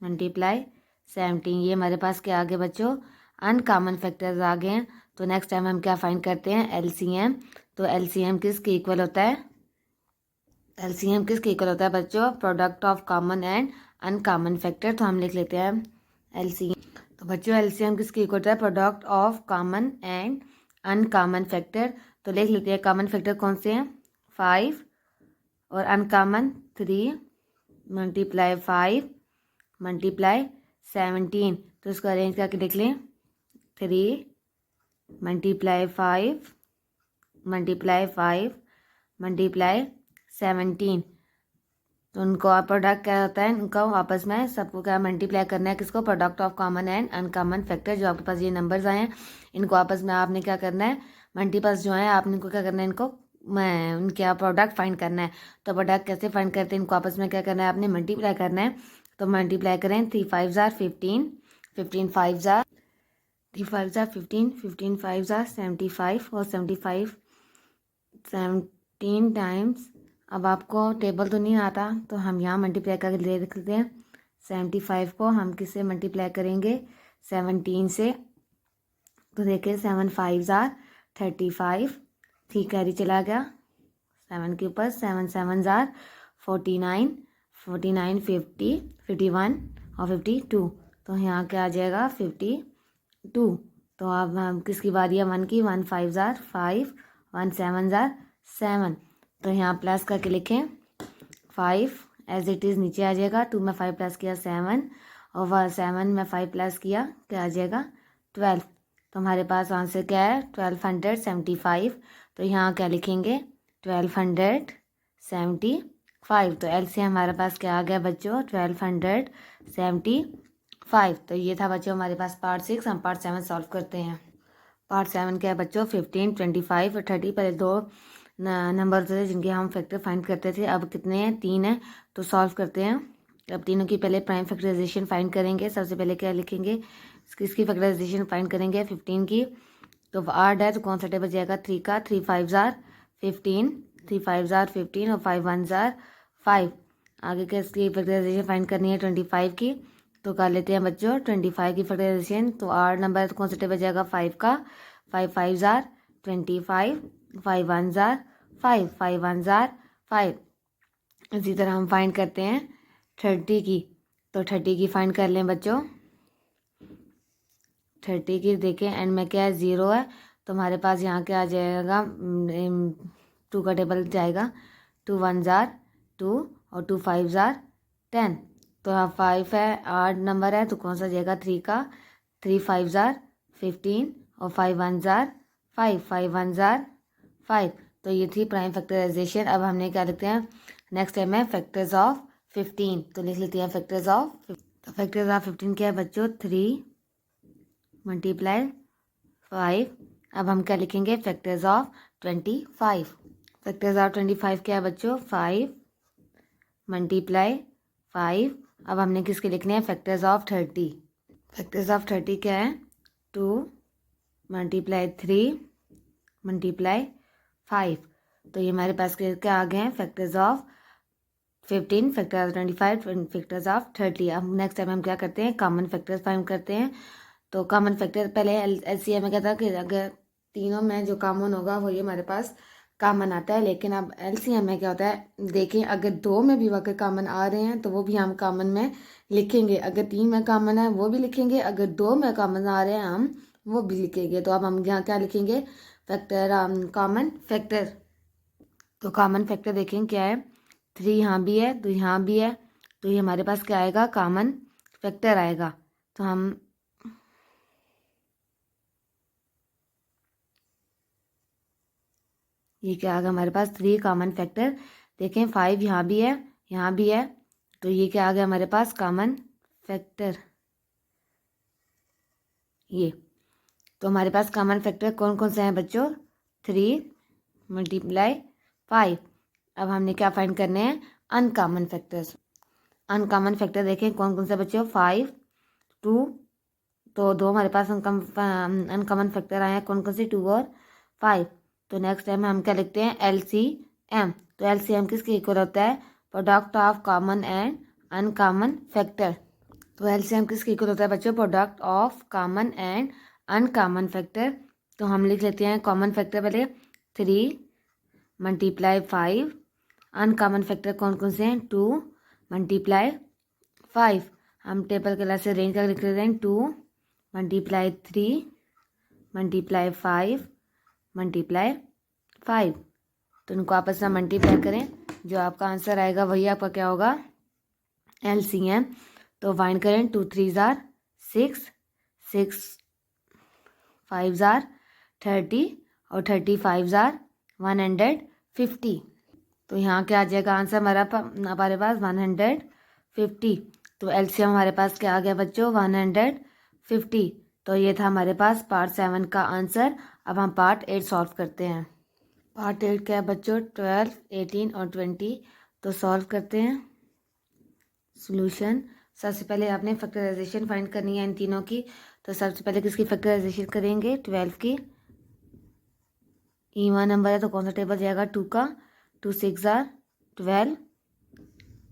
मल्टीप्लाई 17। ये हमारे पास क्या आ गए बच्चों अनकॉमन फैक्टर्स आ गए हैं। तो नेक्स्ट टाइम हम क्या फाइंड करते हैं LCM। तो LCM किसके इक्वल होता है LCM किसके इक्वल होता है बच्चों product of common and uncommon factor. तो हम लिख लेते हैं LCM। तो बच्चों LCM किसके इक्वल होता है product of common and uncommon factor. तो लिख लेते हैं कॉमन फैक्टर कौन से हैं 5 और अनकॉमन 3 मल्टीप्लाई 5 मल्टीप्लाई 17। तो इसको अरेंज करके देख लें 3 मल्टीप्लाई 5 मल्टीप्लाई 5 मल्टीप्लाई 17। तो उनको प्रोडक्ट क्या होता है, इनको आपस में सबको क्या मल्टीप्लाई करना है, किसको, product of common and uncommon factor. जो आपके पास ये नंबर्स आए हैं इनको आपस में आपने क्या करना है, मल्टीपल्स जो है आपने इनको क्या करना है, इनको उनके प्रोडक्ट फाइंड करना है। तो प्रोडक्ट कैसे फाइंड करते हैं, इनको आपस में क्या करना है, आपने मल्टीप्लाई करना है। तो मल्टीप्लाई करें, 3 5 जार 15, 15 5 जार 3 5 जार 15, 15 5 जार 75 और 75 17 टाइम्स। अब आपको टेबल तो नहीं आता तो हम यहाँ मल्टीप्लाई करके ले लिखते हैं। 75 को हम किससे मल्टीप्लाई करेंगे, 17 से। तो देखिए 7 5 जार 35, 3 कैरी चला गया 7 के ऊपर, 7 7 जार 49, 49 50 51 और 52। तो यहाँ क्या आ जाएगा 52। तो अब हम किसकी बारी है, 1 की। 1 5 जार 5, 1 7 जार 7। तो यहाँ प्लस करके लिखें 5 एज इट इज़ नीचे आ जाएगा। 2 में 5 प्लस किया 7 और 7 में 5 प्लस किया क्या आ जाएगा 12। तो हमारे पास आंसर क्या है 1275। तो यहाँ क्या लिखेंगे 1275। तो एलसीएम हमारे पास क्या आ गया बच्चों 1275। तो ये था बच्चों हमारे पास पार्ट 6। हम पार्ट 7 सॉल्व करते हैं। पार्ट 7 क्या है बच्चों, 15 25 और 30। पहले दो नंबर थे जिनके हम फैक्टर फाइंड करते थे, अब कितने हैं 3 हैं। तो सॉल्व करते हैं। अब तीनों की पहले प्राइम फैक्टराइजेशन फाइंड करेंगे। सबसे पहले क्या लिखेंगे, किसकी फैक्टराइजेशन फाइंड करेंगे 15 की। तो 8 है तो कौन सा टेबल जाएगा 3 का। 3 5 जार 15, 3 5 जार 15 और 5 1 जार 5। आगे क्या इसकी फैक्टराइजेशन फाइंड करनी है 25 की। तो कर लेते हैं बच्चों 25 की फैक्टराइजेशन। तो 8 नंबर तो कौन सा टेबल जाएगा 5 का। 5 5 जार 25, 5 1 जार 5, 5 1 जार 5। इसी तरह हम फाइंड करते हैं 30 की। तो 30 की फाइंड कर लें बच्चों। 30 की देखें एंड में क्या है 0 है। तो हमारे पास यहाँ क्या आ जाएगा 2 का टेबल जाएगा। 2 1 जार 2 और 2 5 जार 10। तो यहाँ 5 है 8 नंबर है तो कौन सा जाएगा 3 का। 3 5 जार 15 और 5 1 जार 5, 5 1 जार 5। तो ये थी प्राइम फैक्टराइजेशन। अब हमने क्या लिखते हैं नेक्स्ट टाइम है फैक्टर्स ऑफ 15। तो लिख लेते हैं फैक्टर्स ऑफ। तो फैक्टर्स ऑफ 15 क्या है बच्चों 3 मल्टीप्लाई 5। अब हम क्या लिखेंगे फैक्टर्स ऑफ 25। फैक्टर्स ऑफ 25 क्या है बच्चों 5 मल्टीप्लाई 5। अब हमने किसके लिखने हैं फैक्टर्स ऑफ 30। फैक्टर्स ऑफ 30 क्या है 2 मल्टीप्लाई 3 मल्टीप्लाई 5। तो ये हमारे पास क्या आ गए हैं factors of 15, factors of 25, factors of 30। अब नेक्स्ट टाइम हम क्या करते हैं कॉमन फैक्टर्स फाइंड करते हैं। तो कॉमन फैक्टर पहले एलसीएम में क्या था कि अगर तीनों में जो कॉमन होगा वही हमारे पास कॉमन आता है। लेकिन अब एलसीएम में क्या होता है देखें, अगर 2 में भी अगर कॉमन आ रहे हैं तो वो भी हम कॉमन में लिखेंगे। अगर 3 में कॉमन है वो भी लिखेंगे, अगर 2 में कॉमन आ रहे हैं हम वो भी लिखेंगे। तो अब हम यहाँ क्या लिखेंगे फैक्टर कॉमन फैक्टर। तो कॉमन फैक्टर देखें क्या है 3 यहाँ भी है तो यहाँ भी है। तो ये हमारे पास क्या आएगा कॉमन फैक्टर आएगा। तो हम ये क्या आ गया हमारे पास 3 कॉमन फैक्टर। देखें 5 यहाँ भी है यहाँ भी है। तो ये क्या आ गया हमारे पास कॉमन फैक्टर ये। तो हमारे पास कॉमन फैक्टर कौन कौन से हैं बच्चों 3 मल्टीप्लाई 5। अब हमने क्या फाइंड करने हैं अनकॉमन फैक्टर्स। अनकॉमन फैक्टर देखें कौन कौन से बच्चों 5 2। तो 2 हमारे पास अनकॉमन फैक्टर आए हैं कौन कौन से 2 और 5। तो नेक्स्ट टाइम हम क्या लिखते हैं एलसीएम। तो एलसीएम किसके इक्वल होता है product of common and uncommon factor. तो एलसीएम किसके इक्वल होता है बच्चों product of common and uncommon factor. तो हम लिख लेते हैं कॉमन फैक्टर पहले 3 मल्टीप्लाई 5। अनकॉमन फैक्टर कौन कौन से हैं 2 मल्टीप्लाई 5। हम टेबल के लास्ट से रेंज का लिख लेते हैं 2 मल्टीप्लाई 3 मल्टीप्लाई 5 मल्टीप्लाई 5। तो इनको आपस में मल्टीप्लाई करें, जो आपका आंसर आएगा वही आपका क्या होगा एलसीएम। तो फाइंड करें 2 3 जार 6, 6 5 जार 30 और 35 ज़ार 150। तो यहाँ क्या आ जाएगा आंसर हमारे पास 150। तो एलसीएम हमारे पास क्या आ गया बच्चों 150। तो ये था हमारे पास पार्ट 7 का आंसर। अब हम पार्ट 8 सॉल्व करते हैं। पार्ट 8 क्या है बच्चों 12, 18 और 20। तो सॉल्व करते हैं। सॉल्यूशन, सबसे पहले आपने फैक्टराइजेशन फाइंड करनी है इन तीनों की। तो सबसे पहले किसकी फैक्टराइजेशन करेंगे 12 की। इवन नंबर है तो कौन सा टेबल जाएगा 2 का। 2 6 ज़ार 12।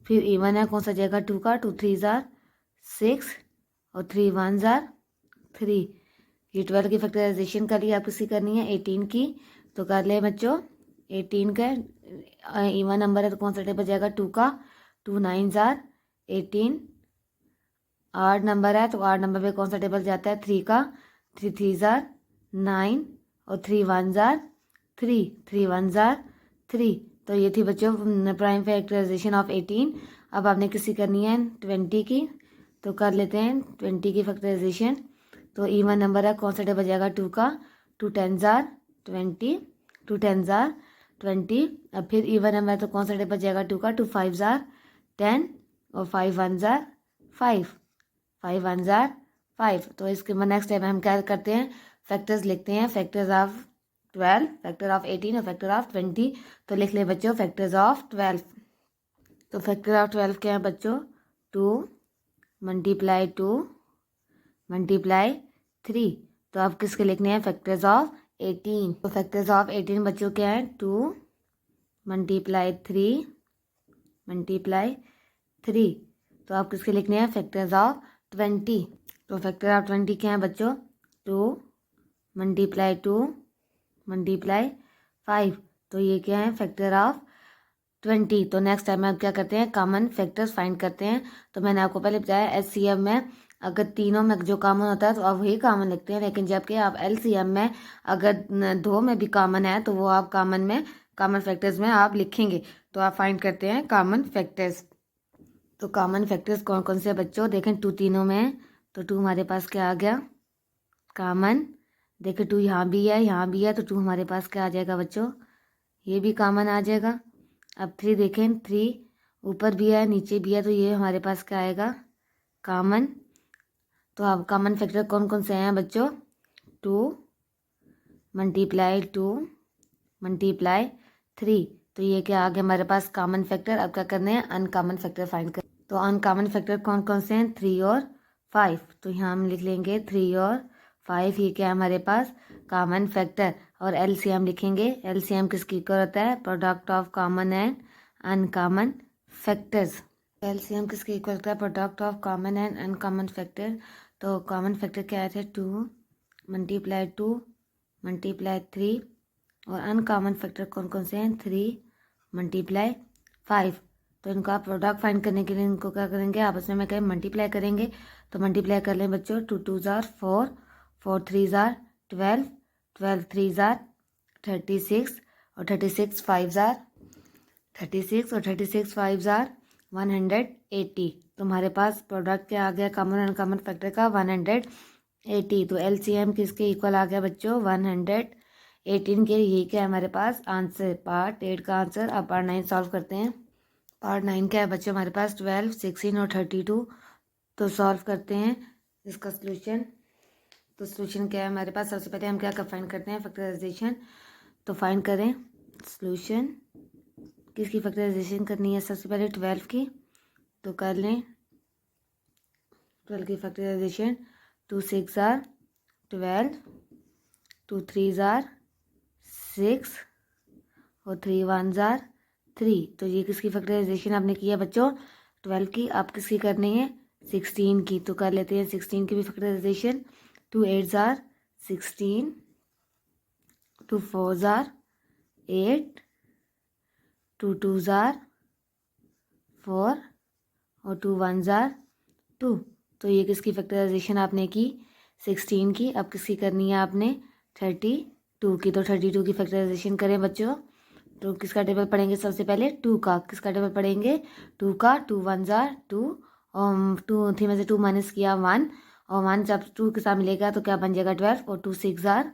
फिर इवन है कौन सा जाएगा 2 का। 2 3 ज़ार 6 और 3 1 ज़ार 3। ये 12 की फैक्टराइजेशन करिए, आप किसकी करनी है 18 की। तो कर ले बच्चों 18 का इवन नंबर है तो कौन सा टेबल जाएगा 2 का। 2 9 ज़ार 18। आठ नंबर है तो आठ नंबर पे कौन सा टेबल जाता है 3 का। 3 3 ज़ार 9 और 3 1 ज़ार 3। 3 1 ज़ार 3। तो ये थी बच्चों प्राइम फैक्टराइजेशन ऑफ 18। अब आपने किसी करनी है 20 की। तो कर लेते हैं 20 की फैक्टराइजेशन। तो इवन नंबर है कौन सा टेबल जाएगा 2 का। 2 10 ज़ार 20। 2 10 ज़ार 20। अब फिर इवन नंबर है तो कौन सा टेबल जाएगा 2 का। 2 5 ज़ार 10 और 5 1 ज़ार 5। 5 1 ज़ार 5। तो इसके नेक्स्ट टाइम हम क्या करते हैं फैक्टर्स लिखते हैं। फैक्टर्स ऑफ 12, फैक्टर ऑफ 18 और फैक्टर ऑफ 20। तो लिख ले बच्चों फैक्टर्स ऑफ 12। तो फैक्टर ऑफ 12 क्या है बच्चों 2 मल्टीप्लाई 2 मल्टीप्लाई 3। तो अब किसके लिखने हैं फैक्टर्स ऑफ 18। तो फैक्टर्स ऑफ 18 बच्चों क्या है 2 मल्टीप्लाई 3 मल्टीप्लाई 3। तो आप किसके लिखने हैं फैक्टर्स ऑफ 20। तो फैक्टर ऑफ 20 क्या है बच्चों 2 मल्टीप्लाई 2 मल्टीप्लाई 5। तो ये क्या है फैक्टर ऑफ 20। तो नेक्स्ट टाइम हम क्या करते हैं कॉमन फैक्टर्स फाइंड करते हैं। तो मैंने आपको पहले बताया एचसीएफ में अगर तीनों में जो कॉमन होता है तो आप वही कॉमन लिखते हैं, लेकिन जबकि आप एलसीएम में अगर दो में भी कॉमन है तो वो आप कॉमन फैक्टर्स में आप लिखेंगे। तो आप फाइंड करते हैं कॉमन फैक्टर्स। तो कॉमन फैक्टर्स कौन कौन से बच्चों देखें 2 तीनों में है। तो 2 हमारे पास क्या आ गया कॉमन। देखें 2 यहाँ भी है यहाँ भी है तो 2 हमारे पास क्या आ जाएगा बच्चों ये भी कॉमन आ जाएगा। अब 3 देखें 3 ऊपर भी है नीचे भी है तो ये हमारे पास क्या आएगा कॉमन। तो अब कॉमन फैक्टर कौन कौन से हैं बच्चों 2 मल्टीप्लाई 2 मल्टीप्लाई 3। तो ये क्या आ गया हमारे पास कॉमन फैक्टर। अब क्या करने हैं अनकॉमन फैक्टर फाइंड कर। तो अनकॉमन फैक्टर कौन कौन से हैं 3 और 5। तो यहाँ हम लिख लेंगे 3 और 5 ये क्या है हमारे पास कॉमन फैक्टर। और एलसीएम लिखेंगे। एलसीएम किसकी इक्वल होता है product of common and uncommon factors. LCM किसकी इक्वल होता है product of common and uncommon factor. तो कॉमन फैक्टर क्या आए थे 2 मल्टीप्लाई 2 मल्टीप्लाई 3। और अनकॉमन फैक्टर कौन कौन से हैं 3 मल्टीप्लाई 5। तो इनका प्रोडक्ट फाइंड करने के लिए इनको क्या करेंगे आपस में कहें मल्टीप्लाई करेंगे। तो मल्टीप्लाई कर लें बच्चों 2 2 ज़ार 4 4 3 ज़ार 12 12 3 ज़ार 36 और 36 5 ज़ार 36 और 36 5 ज़ार 180। तो हमारे पास प्रोडक्ट क्या आ गया कॉमन अनकॉमन फैक्टर का 180। तो एलसीएम किसके इक्वल आ गया बच्चों 118 के। ये क्या है हमारे पास आंसर पार्ट 8 का आंसर। अब पार्ट 9 सॉल्व करते हैं। पार्ट 9 क्या है बच्चों हमारे पास 12 16 और 32। तो सॉल्व करते हैं इसका सोल्यूशन। तो सोल्यूशन क्या है हमारे पास सबसे पहले हम क्या फाइंड करते हैं फैक्टराइजेशन। तो फाइंड करें सोल्यूशन किसकी फैक्टराइजेशन करनी है सबसे पहले 12 की। तो कर लें 12 की फैक्टराइजेशन 2 6 ज़ार 12 2 3 ज़ार 6 और 3 1 ज़ार 3। तो ये किसकी फैक्टराइजेशन आपने की है बच्चों 12 की। आप किसकी करनी है 16 की। तो कर लेते हैं 16 की भी फैक्टराइजेशन 2 8 ज़ार 16 2 4 ज़ार 8 2 2 ज़ार 4 और 2 1 ज़ार 2। तो ये किसकी फैक्टराइजेशन आपने की 16 की। अब किसकी करनी है आपने 32 की। तो 32 की फैक्टराइजेशन करें बच्चों। तो किसका टेबल पढ़ेंगे सबसे पहले 2 का। किसका टेबल पढ़ेंगे 2 का। 2 1 ज़ार 2 और 2 3 में से 2 माइनस किया 1 और 1 जब 2 के साथ मिलेगा तो क्या बन जाएगा 12 और 2 6 ज़ार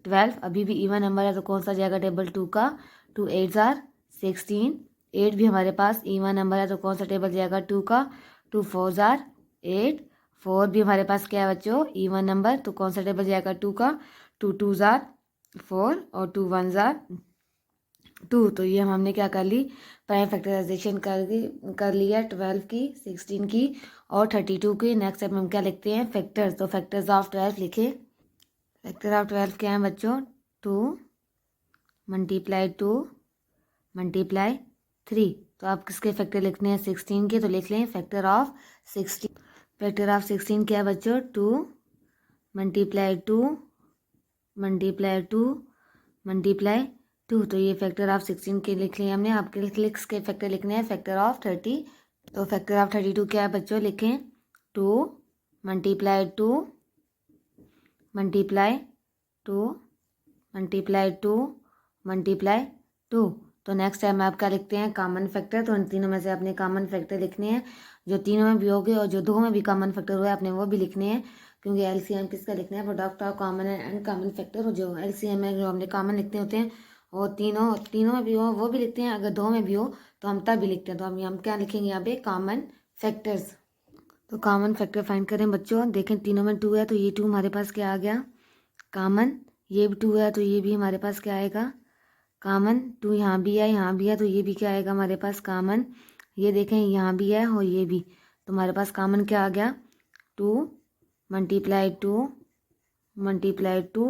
12, अभी भी इवन नंबर है तो कौन सा जाएगा टेबल 2 का, 2 8 जार 16, 8 भी हमारे पास इवन नंबर है तो कौन सा टेबल जाएगा 2 का, 2 4 जार 8, 4 भी हमारे पास क्या है बच्चों इवन नंबर तो कौन सा टेबल जाएगा 2 का, 2 2 जार 4 और 2 1 जार 2। तो ये हमने क्या कर ली, प्राइम फैक्टराइजेशन कर लिया 12 की, 16 की और 32 की। नेक्स्ट स्टेप में हम क्या लिखते हैं फैक्टर्स, तो फैक्टर्स ऑफ 12 लिखे। फैक्टर ऑफ 12 क्या है बच्चों 2 मल्टीप्लाई 2 मल्टीप्लाई 3। तो आप किसके फैक्टर लिखने हैं 16 के, तो लिख लें फैक्टर ऑफ 16। फैक्टर ऑफ 16 क्या है बच्चों 2 मल्टीप्लाई 2 मल्टीप्लाई 2 मल्टीप्लाई 2। तो ये फैक्टर ऑफ 16 के लिख लिए हमने। आपके किसके फैक्टर लिखने हैं फैक्टर ऑफ 30। तो फैक्टर ऑफ 32 क्या है बच्चों लिखें 2 मल्टीप्लाई 2 मल्टीप्लाई 2 मल्टीप्लाई 2 मल्टीप्लाई 2। तो नेक्स्ट टाइम आप क्या लिखते हैं कॉमन फैक्टर। तो इन तीनों में से अपने कॉमन फैक्टर लिखने हैं, जो तीनों में भी हो गए और जो दो में भी कॉमन फैक्टर हुआ है अपने वो भी लिखने हैं, क्योंकि एलसीएम किसका लिखना है product of common and common factor. और जो एलसीएम है जो हमने कॉमन लिखते होते हैं और तीनों में भी हो वो भी लिखते हैं, अगर दो में भी हो तो हम तब भी लिखते हैं। तो हम क्या लिखेंगे यहाँ पे कॉमन फैक्टर्स। तो कॉमन फैक्टर फाइंड करें बच्चों, देखें तीनों में 2 है तो ये 2 हमारे पास क्या आ गया कॉमन, ये भी 2 है तो ये भी हमारे पास क्या आएगा कॉमन, 2 यहाँ भी है तो ये भी क्या आएगा हमारे पास कॉमन। ये देखें यहाँ भी है और ये भी, तो हमारे पास कॉमन क्या आ गया 2 मल्टीप्लाई 2 मल्टीप्लाई 2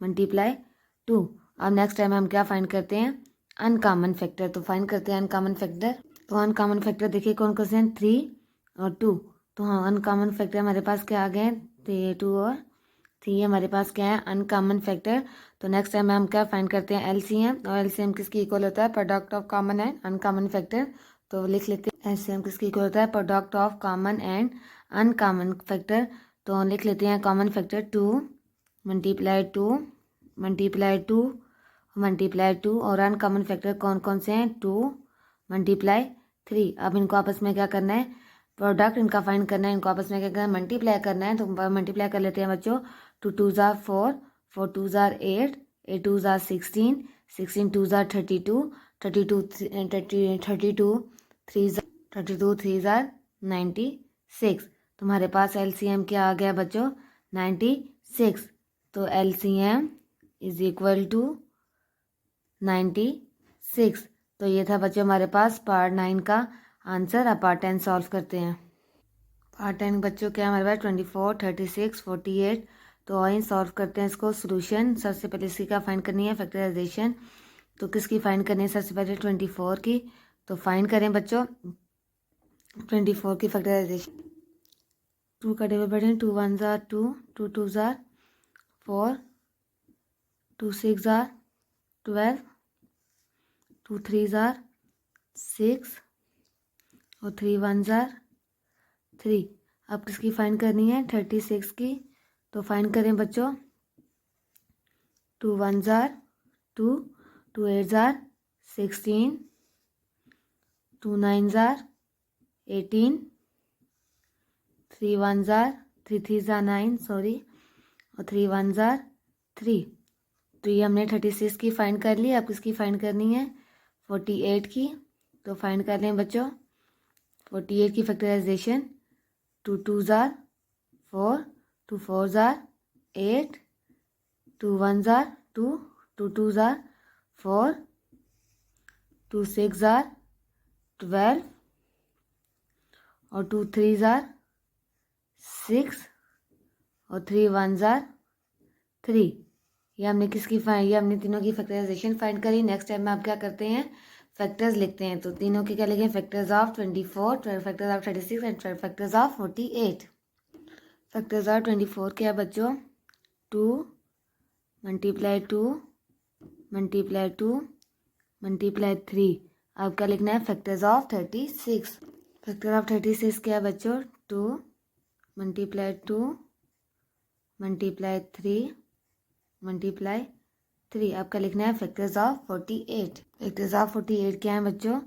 मल्टीप्लाई 2। अब नेक्स्ट टाइम हम क्या फाइंड करते हैं अनकॉमन फैक्टर। तो फाइंड करते हैं अनकॉमन फैक्टर। तो अनकॉमन फैक्टर देखिए कौन कौन से हैं 3 और 2। तो हाँ अनकॉमन फैक्टर हमारे पास क्या आ गए 2 और 3 हमारे पास क्या है अनकॉमन फैक्टर। तो नेक्स्ट टाइम हम क्या फाइंड करते हैं एलसीएम, और एलसीएम किसकी इक्वल होता है product of common and uncommon factor. तो लिख लेते हैं एलसीएम किसकी इक्वल होता है product of common and uncommon factor. तो लिख लेते हैं common factor 2 multiply 2 multiply 2 multiply 2 और अनकॉमन फैक्टर कौन कौन से हैं 2 मल्टीप्लाई 3। अब इनको आपस में क्या करना है प्रोडक्ट इनका फाइंड करना है, इनको आपस में क्या करना है मल्टीप्लाई करना है। तो मल्टीप्लाई कर लेते हैं बच्चों 2 2 जार 4 4 2 जार 8 8 2 जार 16 16 2 जार 32 32 32 3 जार 96। तुम्हारे पास एलसीएम क्या आ गया बच्चों 96। तो एलसीएम इज इक्वल टू 96। तो ये था बच्चों हमारे पास पार्ट 9 का आंसर। अब पार्ट 10 सॉल्व करते हैं। पार्ट 10 बच्चों क्या हमारे पास 24 36 48। तो आइए सॉल्व करते हैं इसको। सोल्यूशन सबसे पहले इसकी क्या फाइंड करनी है फैक्टराइजेशन। तो किसकी फाइंड करनी है सबसे पहले 24 की। तो फाइंड करें बच्चों 24 की फैक्टराइजेशन। 2 का टेबल बैठे 2 1 जार 2 2 2 जार 4 2 6 जार 12 2 3 जार 6 और 3 1 जार 3। अब किसकी फाइंड करनी है 36 की। तो फाइंड करें बच्चों 2 1 जार 2 2 8 jar 16 2 9 jar 18 3 1 jar 3 3 jar 9 sorry और 3 1 जार 3। तो ये हमने 36 की फाइंड कर ली। अब किसकी फाइंड करनी है 48 की। तो फाइंड कर लें बच्चों 48 की फैक्टराइजेशन 2 2 जार 4 2 4 जार 8 2 1 जार 2 2 2 जार 4 2 6 जार 12 और 2 3 जार 6 और 3 1 जार 3। ये हमने तीनों की फैक्टराइजेशन फाइंड करी। नेक्स्ट टाइम में आप क्या करते हैं फैक्टर्स लिखते हैं। तो तीनों के क्या लिखें factors of 24 factors of 36 and factors of 48। Factors of 24 क्या है बच्चों 2 मल्टीप्लाई 2 मल्टीप्लाई 2 मल्टीप्लाई 3। अब क्या लिखना है फैक्टर्स ऑफ 36। फैक्टर ऑफ 36 क्या है बच्चों 2 मल्टीप्लाई 2 मल्टीप्लाई 3 मल्टीप्लाई 3। आपका लिखना है फैक्टर्स ऑफ 48। फैक्टर्स ऑफ 48 क्या है बच्चों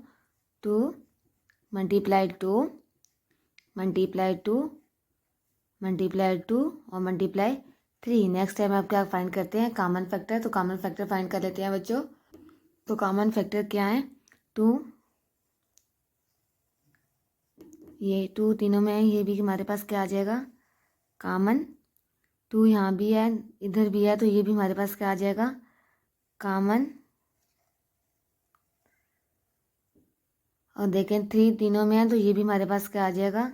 2 मल्टीप्लाई 2 मल्टीप्लाई 2 मल्टीप्लाई 2 और मल्टीप्लाई 3। नेक्स्ट टाइम आप क्या फाइंड करते हैं, कॉमन फैक्टर। तो कॉमन फैक्टर फाइंड कर लेते हैं बच्चों। तो कॉमन फैक्टर क्या है, 2, ये 2 तीनों में है, ये भी हमारे पास क्या आ जाएगा, कॉमन। 2 यहाँ भी है, इधर भी है, तो ये भी हमारे पास क्या आ जाएगा, कॉमन। और देखें 3 तीनों में है, तो ये भी हमारे पास क्या आ जाएगा,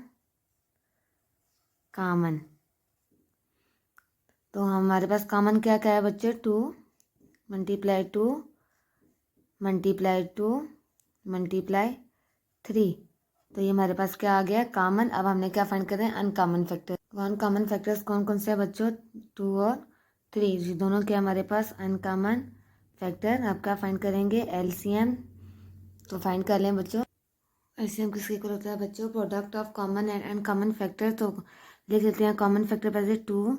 कॉमन। तो हमारे पास कॉमन क्या क्या है बच्चे, 2 मल्टीप्लाई 2 मल्टीप्लाई 2 मल्टीप्लाई 3। तो ये हमारे पास क्या आ गया, कॉमन। अब हमने क्या फाइंड कर रहे हैं, अनकॉमन फैक्टर। तो अनकॉमन फैक्टर्स कौन कौन से हैं बच्चों, 2 और 3, ये दोनों क्या हमारे पास अनकॉमन फैक्टर। आप क्या फाइंड करेंगे, एलसीएम। तो फाइंड कर लें बच्चों, एलसीएम किसके इक्वल होता है बच्चों, product of common and uncommon factor. तो लिख लेते हैं कॉमन फैक्टर पहले, 2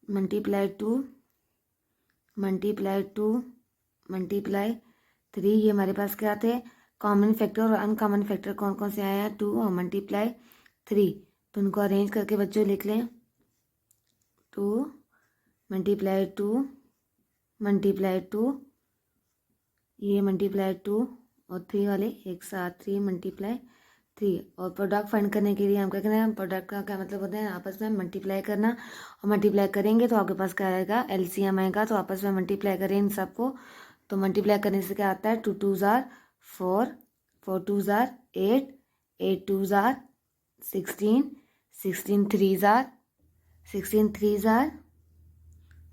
मल्टीप्लाई 2 मल्टीप्लाई 2 मल्टीप्लाई 3। ये हमारे पास क्या थे, कॉमन फैक्टर। और अनकॉमन फैक्टर कौन कौन से आया है, 2 और मल्टीप्लाई 3। तो उनको अरेंज करके बच्चों लिख लें, 2 मल्टीप्लाई 2 मल्टीप्लाई 2, ये मल्टीप्लाई 2 और 3 वाले एक साथ, 3 मल्टीप्लाई 3। और प्रोडक्ट फाइंड करने के लिए हम क्या करें, प्रोडक्ट का क्या मतलब होता है, आपस में मल्टीप्लाई करना। और मल्टीप्लाई करेंगे तो आपके पास क्या आएगा, एलसीएम आएगा। तो आपस में मल्टीप्लाई करें इन सबको। तो मल्टीप्लाई करने से क्या आता है, 2 2 जार 4, 4 2 जार 8, 8 2 जार 16, 16 3 जार 16 3 जार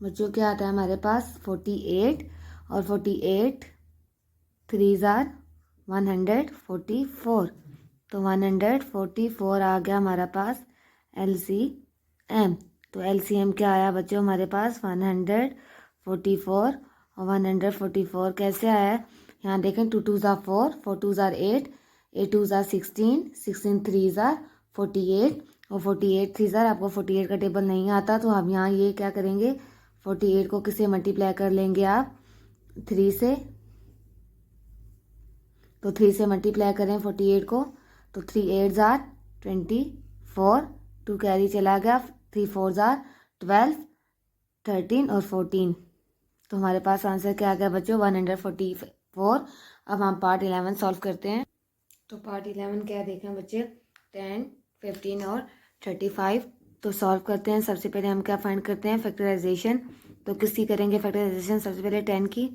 बच्चों क्या आता है हमारे पास, 48। और 48 3 जार 144। तो 144 आ गया हमारा पास एलसीएम। तो एलसीएम क्या आया बच्चों हमारे पास, 144। और 144 कैसे आया है, यहाँ देखें, 2 2 जार 4, 4 2 जार 8, 8 2 जार 16, 16 3 जार 48। और 48 3 जार, आपको 48 का टेबल नहीं आता, तो आप यहाँ ये क्या करेंगे, 48 को किससे मल्टीप्लाई कर लेंगे आप, 3 से। तो 3 से मल्टीप्लाई करें 48 को, तो 3 8 जार 24, 2 कैरी चला गया, 3 4 जार 12, 13 और 14। तो हमारे पास आंसर क्या आ गया बच्चों, 144। अब हम पार्ट 11 सॉल्व करते हैं। तो पार्ट 11 क्या देखें बच्चे, 10 15 और 35। तो सॉल्व करते हैं। सबसे पहले हम क्या फाइंड करते हैं, फैक्टराइजेशन। तो किसकी करेंगे फैक्टराइजेशन, सबसे पहले 10 की।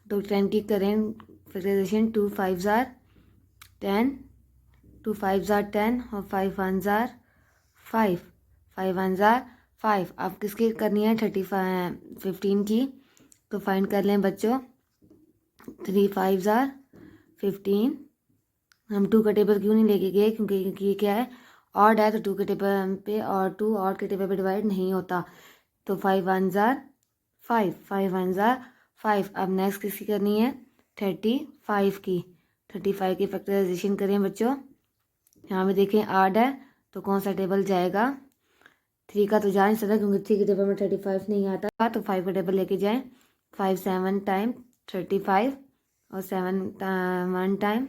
तो 10 की करें फैक्टराइजेशन, 2 5 जार 10, 2 5 जार 10 और 5 1 जार 5, 5 1 जार 5। अब किसकी करनी है, 15 की। तो फाइंड कर लें बच्चों, 3 5 जार 15। हम 2 का टेबल क्यों नहीं लेके गए, क्योंकि ये क्या है, ऑड है। तो 2 के टेबल पे और 2 ऑड के टेबल पे डिवाइड नहीं होता। तो 5 1 जार 5, 5 1 जार 5। अब नेक्स्ट किसकी करनी है, 35 की। 35 की फैक्टराइजेशन करें बच्चों। यहाँ पे देखें ऑड है, तो कौन सा टेबल जाएगा, 3 का तो जा नहीं सकता, क्योंकि 3 के टेबल में 35 नहीं आता। तो 5 का टेबल लेके जाएं, 5 7 टाइम 35 और 7 1 टाइम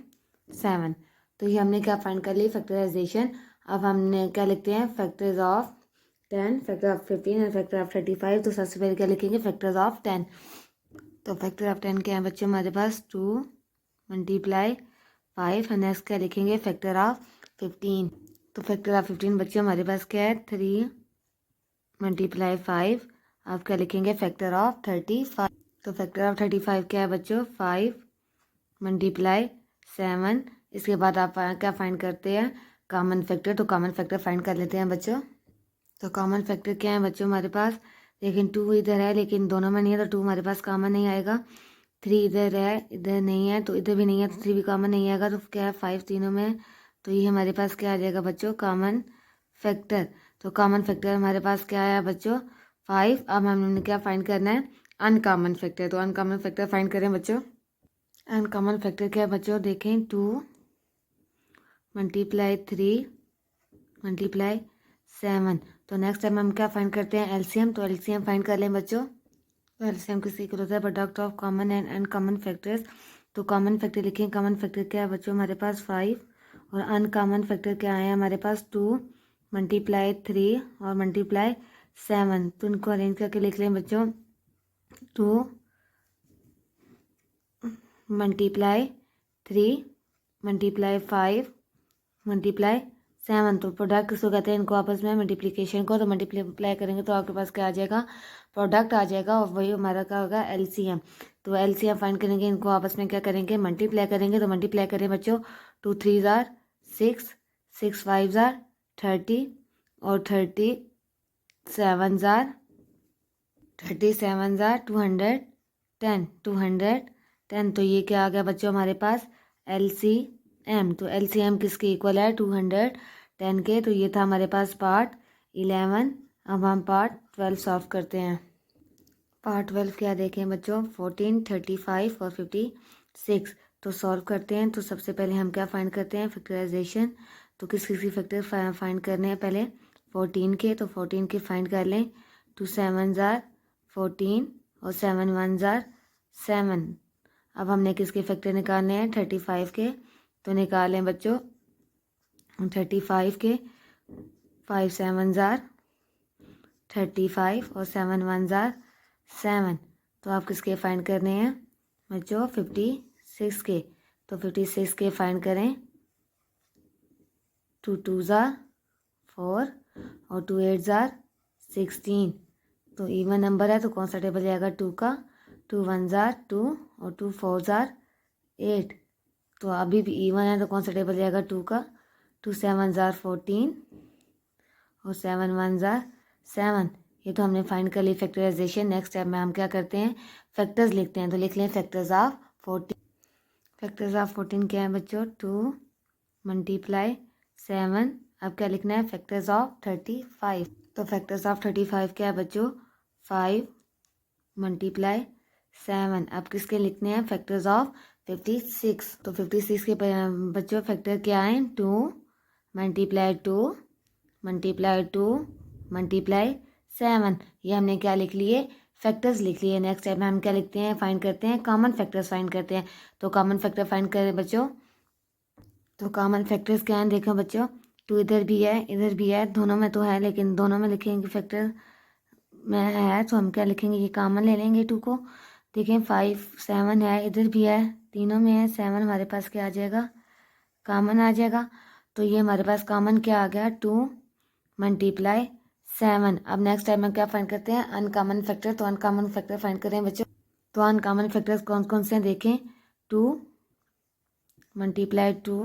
7। तो ये हमने क्या फाइंड कर ली, फैक्टराइजेशन। अब हमने क्या लिखते हैं, फैक्टर्स ऑफ 10, फैक्टर ऑफ 15 और फैक्टर ऑफ 35। तो सबसे पहले क्या लिखेंगे, फैक्टर्स ऑफ 10। तो फैक्टर ऑफ 10 क्या है बच्चों हमारे पास, 2 मल्टीप्लाई 5। नेक्स्ट क्या लिखेंगे, फैक्टर ऑफ 15। तो फैक्टर ऑफ 15 बच्चों हमारे पास क्या है, 3 मल्टीप्लाई 5। आप क्या लिखेंगे, फैक्टर ऑफ 35। तो फैक्टर ऑफ 35 क्या है बच्चों, 5 मल्टीप्लाई 7। इसके बाद आप क्या फाइंड करते हैं, कॉमन फैक्टर। तो कॉमन फैक्टर फाइंड कर लेते हैं बच्चों। तो कॉमन फैक्टर क्या है बच्चों हमारे पास, लेकिन 2 इधर है, लेकिन दोनों में नहीं है, तो 2 हमारे पास कॉमन नहीं आएगा। 3 इधर है, इधर नहीं है, तो इधर भी नहीं है, तो 3 भी कॉमन नहीं आएगा। तो क्या है, 5 तीनों में। तो ये हमारे पास क्या आ जाएगा बच्चों, कॉमन फैक्टर। तो कॉमन फैक्टर हमारे पास क्या आया बच्चों, 5। अब हमने क्या फाइंड करना है, अनकॉमन फैक्टर। तो अनकॉमन फैक्टर फाइंड करें बच्चों। अनकॉमन फैक्टर क्या है बच्चों, देखें, 2 मल्टीप्लाई 3 मल्टीप्लाई 7। तो नेक्स्ट टाइम हम क्या फाइंड करते हैं, एलसीएम। तो एलसीएम फाइंड कर लें बच्चों। तो एलसीएम किसकी इक्वल होता है, product of common and uncommon factors. तो कॉमन फैक्टर लिखें, कॉमन फैक्टर क्या है बच्चों हमारे पास, 5। और अनकॉमन फैक्टर क्या है हमारे पास, 2 मल्टीप्लाई 3 और मल्टीप्लाई 7, तो इनको अरेंज करके लिख लें बच्चों। 2 मल्टीप्लाई 3 मल्टीप्लाई 5 मल्टीप्लाई 7, तो प्रोडक्ट किसको कहते हैं, इनको आपस में मल्टीप्लिकेशन को। तो मल्टीप्लाई करेंगे तो आपके पास क्या आ जाएगा, प्रोडक्ट आ जाएगा, और वही हमारा क्या होगा, एलसीएम। तो एलसीएम फाइंड करेंगे, इनको आपस में क्या करेंगे, मल्टीप्लाई करेंगे। तो मल्टीप्लाई करें बच्चों, 2 3 जार 6, 6 5 जार 30, और 37 जार 210, 210। तो ये क्या आ गया बच्चों हमारे पास, एलसीएम। तो एलसीएम किसके इक्वल है, 210 के। तो ये था हमारे पास पार्ट 11। अब हम पार्ट 12 सॉल्व करते हैं। पार्ट 12 क्या देखें बच्चों, 14, 35 और 56। तो सॉल्व करते हैं। तो सबसे पहले हम क्या फाइंड करते हैं, फैक्टराइजेशन। तो किस किस की फैक्टर फाइंड करने हैं, पहले 14 के। तो 14 के फाइंड कर लें। 2 7 जार 14 और 7 1 जार 7। अब हमने किसके फैक्टर निकालने हैं, 35 के। तो निकालें बच्चों 35 के। 5 7 जार 35 और 7 1 जार 7। तो आप किसके फाइंड करने हैं बच्चों, 56 के। तो 56 के फाइंड करें। 2 2 जार 4 और 2 8 जार 16। तो इवन नंबर है तो कौन सा टेबल जाएगा, 2 का। 2 1 जार 2 और 2 4 जार 8। तो अभी भी इवन है तो कौन सा टेबल जाएगा, 2 का। 2 7 जार 14 और 7 1 जार 7। ये तो हमने फाइंड कर ली फैक्टराइजेशन। नेक्स्ट स्टेप में हम क्या करते हैं, फैक्टर्स लिखते हैं। तो लिख लें फैक्टर्स ऑफ 14। फैक्टर्स ऑफ 14 क्या है बच्चों, 2 मल्टीप्लाई 7। अब क्या लिखना है, फैक्टर्स ऑफ 35। तो फैक्टर्स ऑफ 35 क्या है बच्चों, 5 मल्टीप्लाई 7। अब किसके लिखने हैं, फैक्टर्स ऑफ 56। तो 56 के बच्चों फैक्टर क्या है, 2 मल्टीप्लाई 2 मल्टीप्लाई 2 मल्टीप्लाई 7। ये हमने क्या लिख लिए, फैक्टर्स लिख लिए। नेक्स्ट स्टेप में हम क्या लिखते हैं, फाइंड करते हैं, कॉमन फैक्टर्स फाइंड करते हैं। तो कॉमन फैक्टर फाइंड करें बच्चों। तो कॉमन फैक्टर्स क्या हैं, देखो बच्चों, 2 इधर भी है इधर भी है, दोनों में तो है, लेकिन दोनों में लिखेंगे फैक्टर में है तो हम क्या लिखेंगे, ये कॉमन ले लेंगे 2 को। देखें 5 7 है, इधर भी है, तीनों में है। 7 हमारे पास क्या आ जाएगा, कॉमन आ जाएगा। तो ये हमारे पास कॉमन क्या आ गया, 2 मल्टीप्लाई 7। अब नेक्स्ट टाइम हम क्या फाइंड करते हैं, अनकॉमन फैक्टर। तो अनकॉमन फैक्टर फाइंड करें बच्चों। तो अनकॉमन फैक्टर्स कौन कौन से हैं, देखें 2 मल्टीप्लाई 2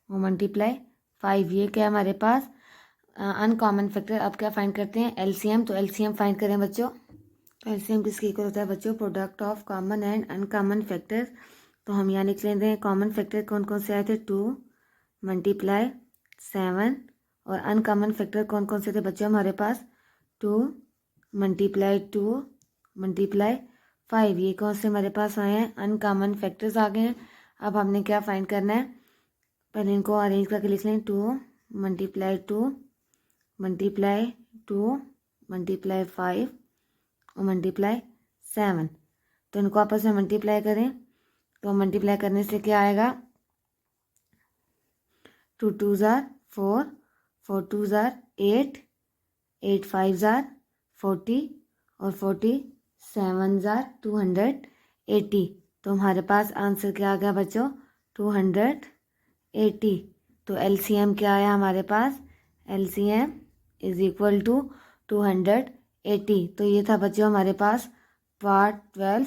और मल्टीप्लाई 5। ये क्या है हमारे पास, अनकॉमन फैक्टर। अब क्या फाइंड करते हैं, एलसीएम। तो एलसीएम फाइंड करें बच्चों। तो एलसीएम किसके इक्वल होता है बच्चों, product of common and uncommon factor. तो हम यहाँ लिख लेते हैं, कॉमन फैक्टर कौन कौन से आए थे, 2 मल्टीप्लाई 7। और अनकॉमन फैक्टर कौन कौन से थे बच्चों हमारे पास, 2 मल्टीप्लाई 2 मल्टीप्लाई 5। ये कौन से हमारे पास आए हैं, अनकॉमन फैक्टर्स आ गए हैं। अब हमने क्या फाइंड करना है, पहले इनको अरेंज करके लिख लें। 2 मल्टीप्लाई 2 मल्टीप्लाई 2 मल्टीप्लाई 5 और मल्टीप्लाई 7। तो इनको आपस में मल्टीप्लाई करें। तो मल्टीप्लाई करने से क्या आएगा, 2 2 जार 4 4 2 जार 8 8 5 जार 40 और 47 जार 280। तो हमारे पास आंसर क्या आ गया बच्चों, 280। तो एलसीएम क्या आया हमारे पास, एलसीएम इज इक्वल टू 280। तो ये था बच्चों हमारे पास पार्ट 12।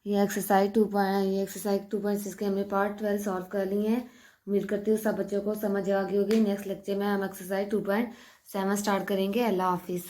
ये एक्सरसाइज 2.6 के हमने पार्ट 12 सॉल्व कर लिए हैं। उम्मीद करती हूँ सब बच्चों को समझ आ गई होगी। नेक्स्ट लेक्चर में हम एक्सरसाइज 2.7 स्टार्ट करेंगे। अल्लाह हाफिज़।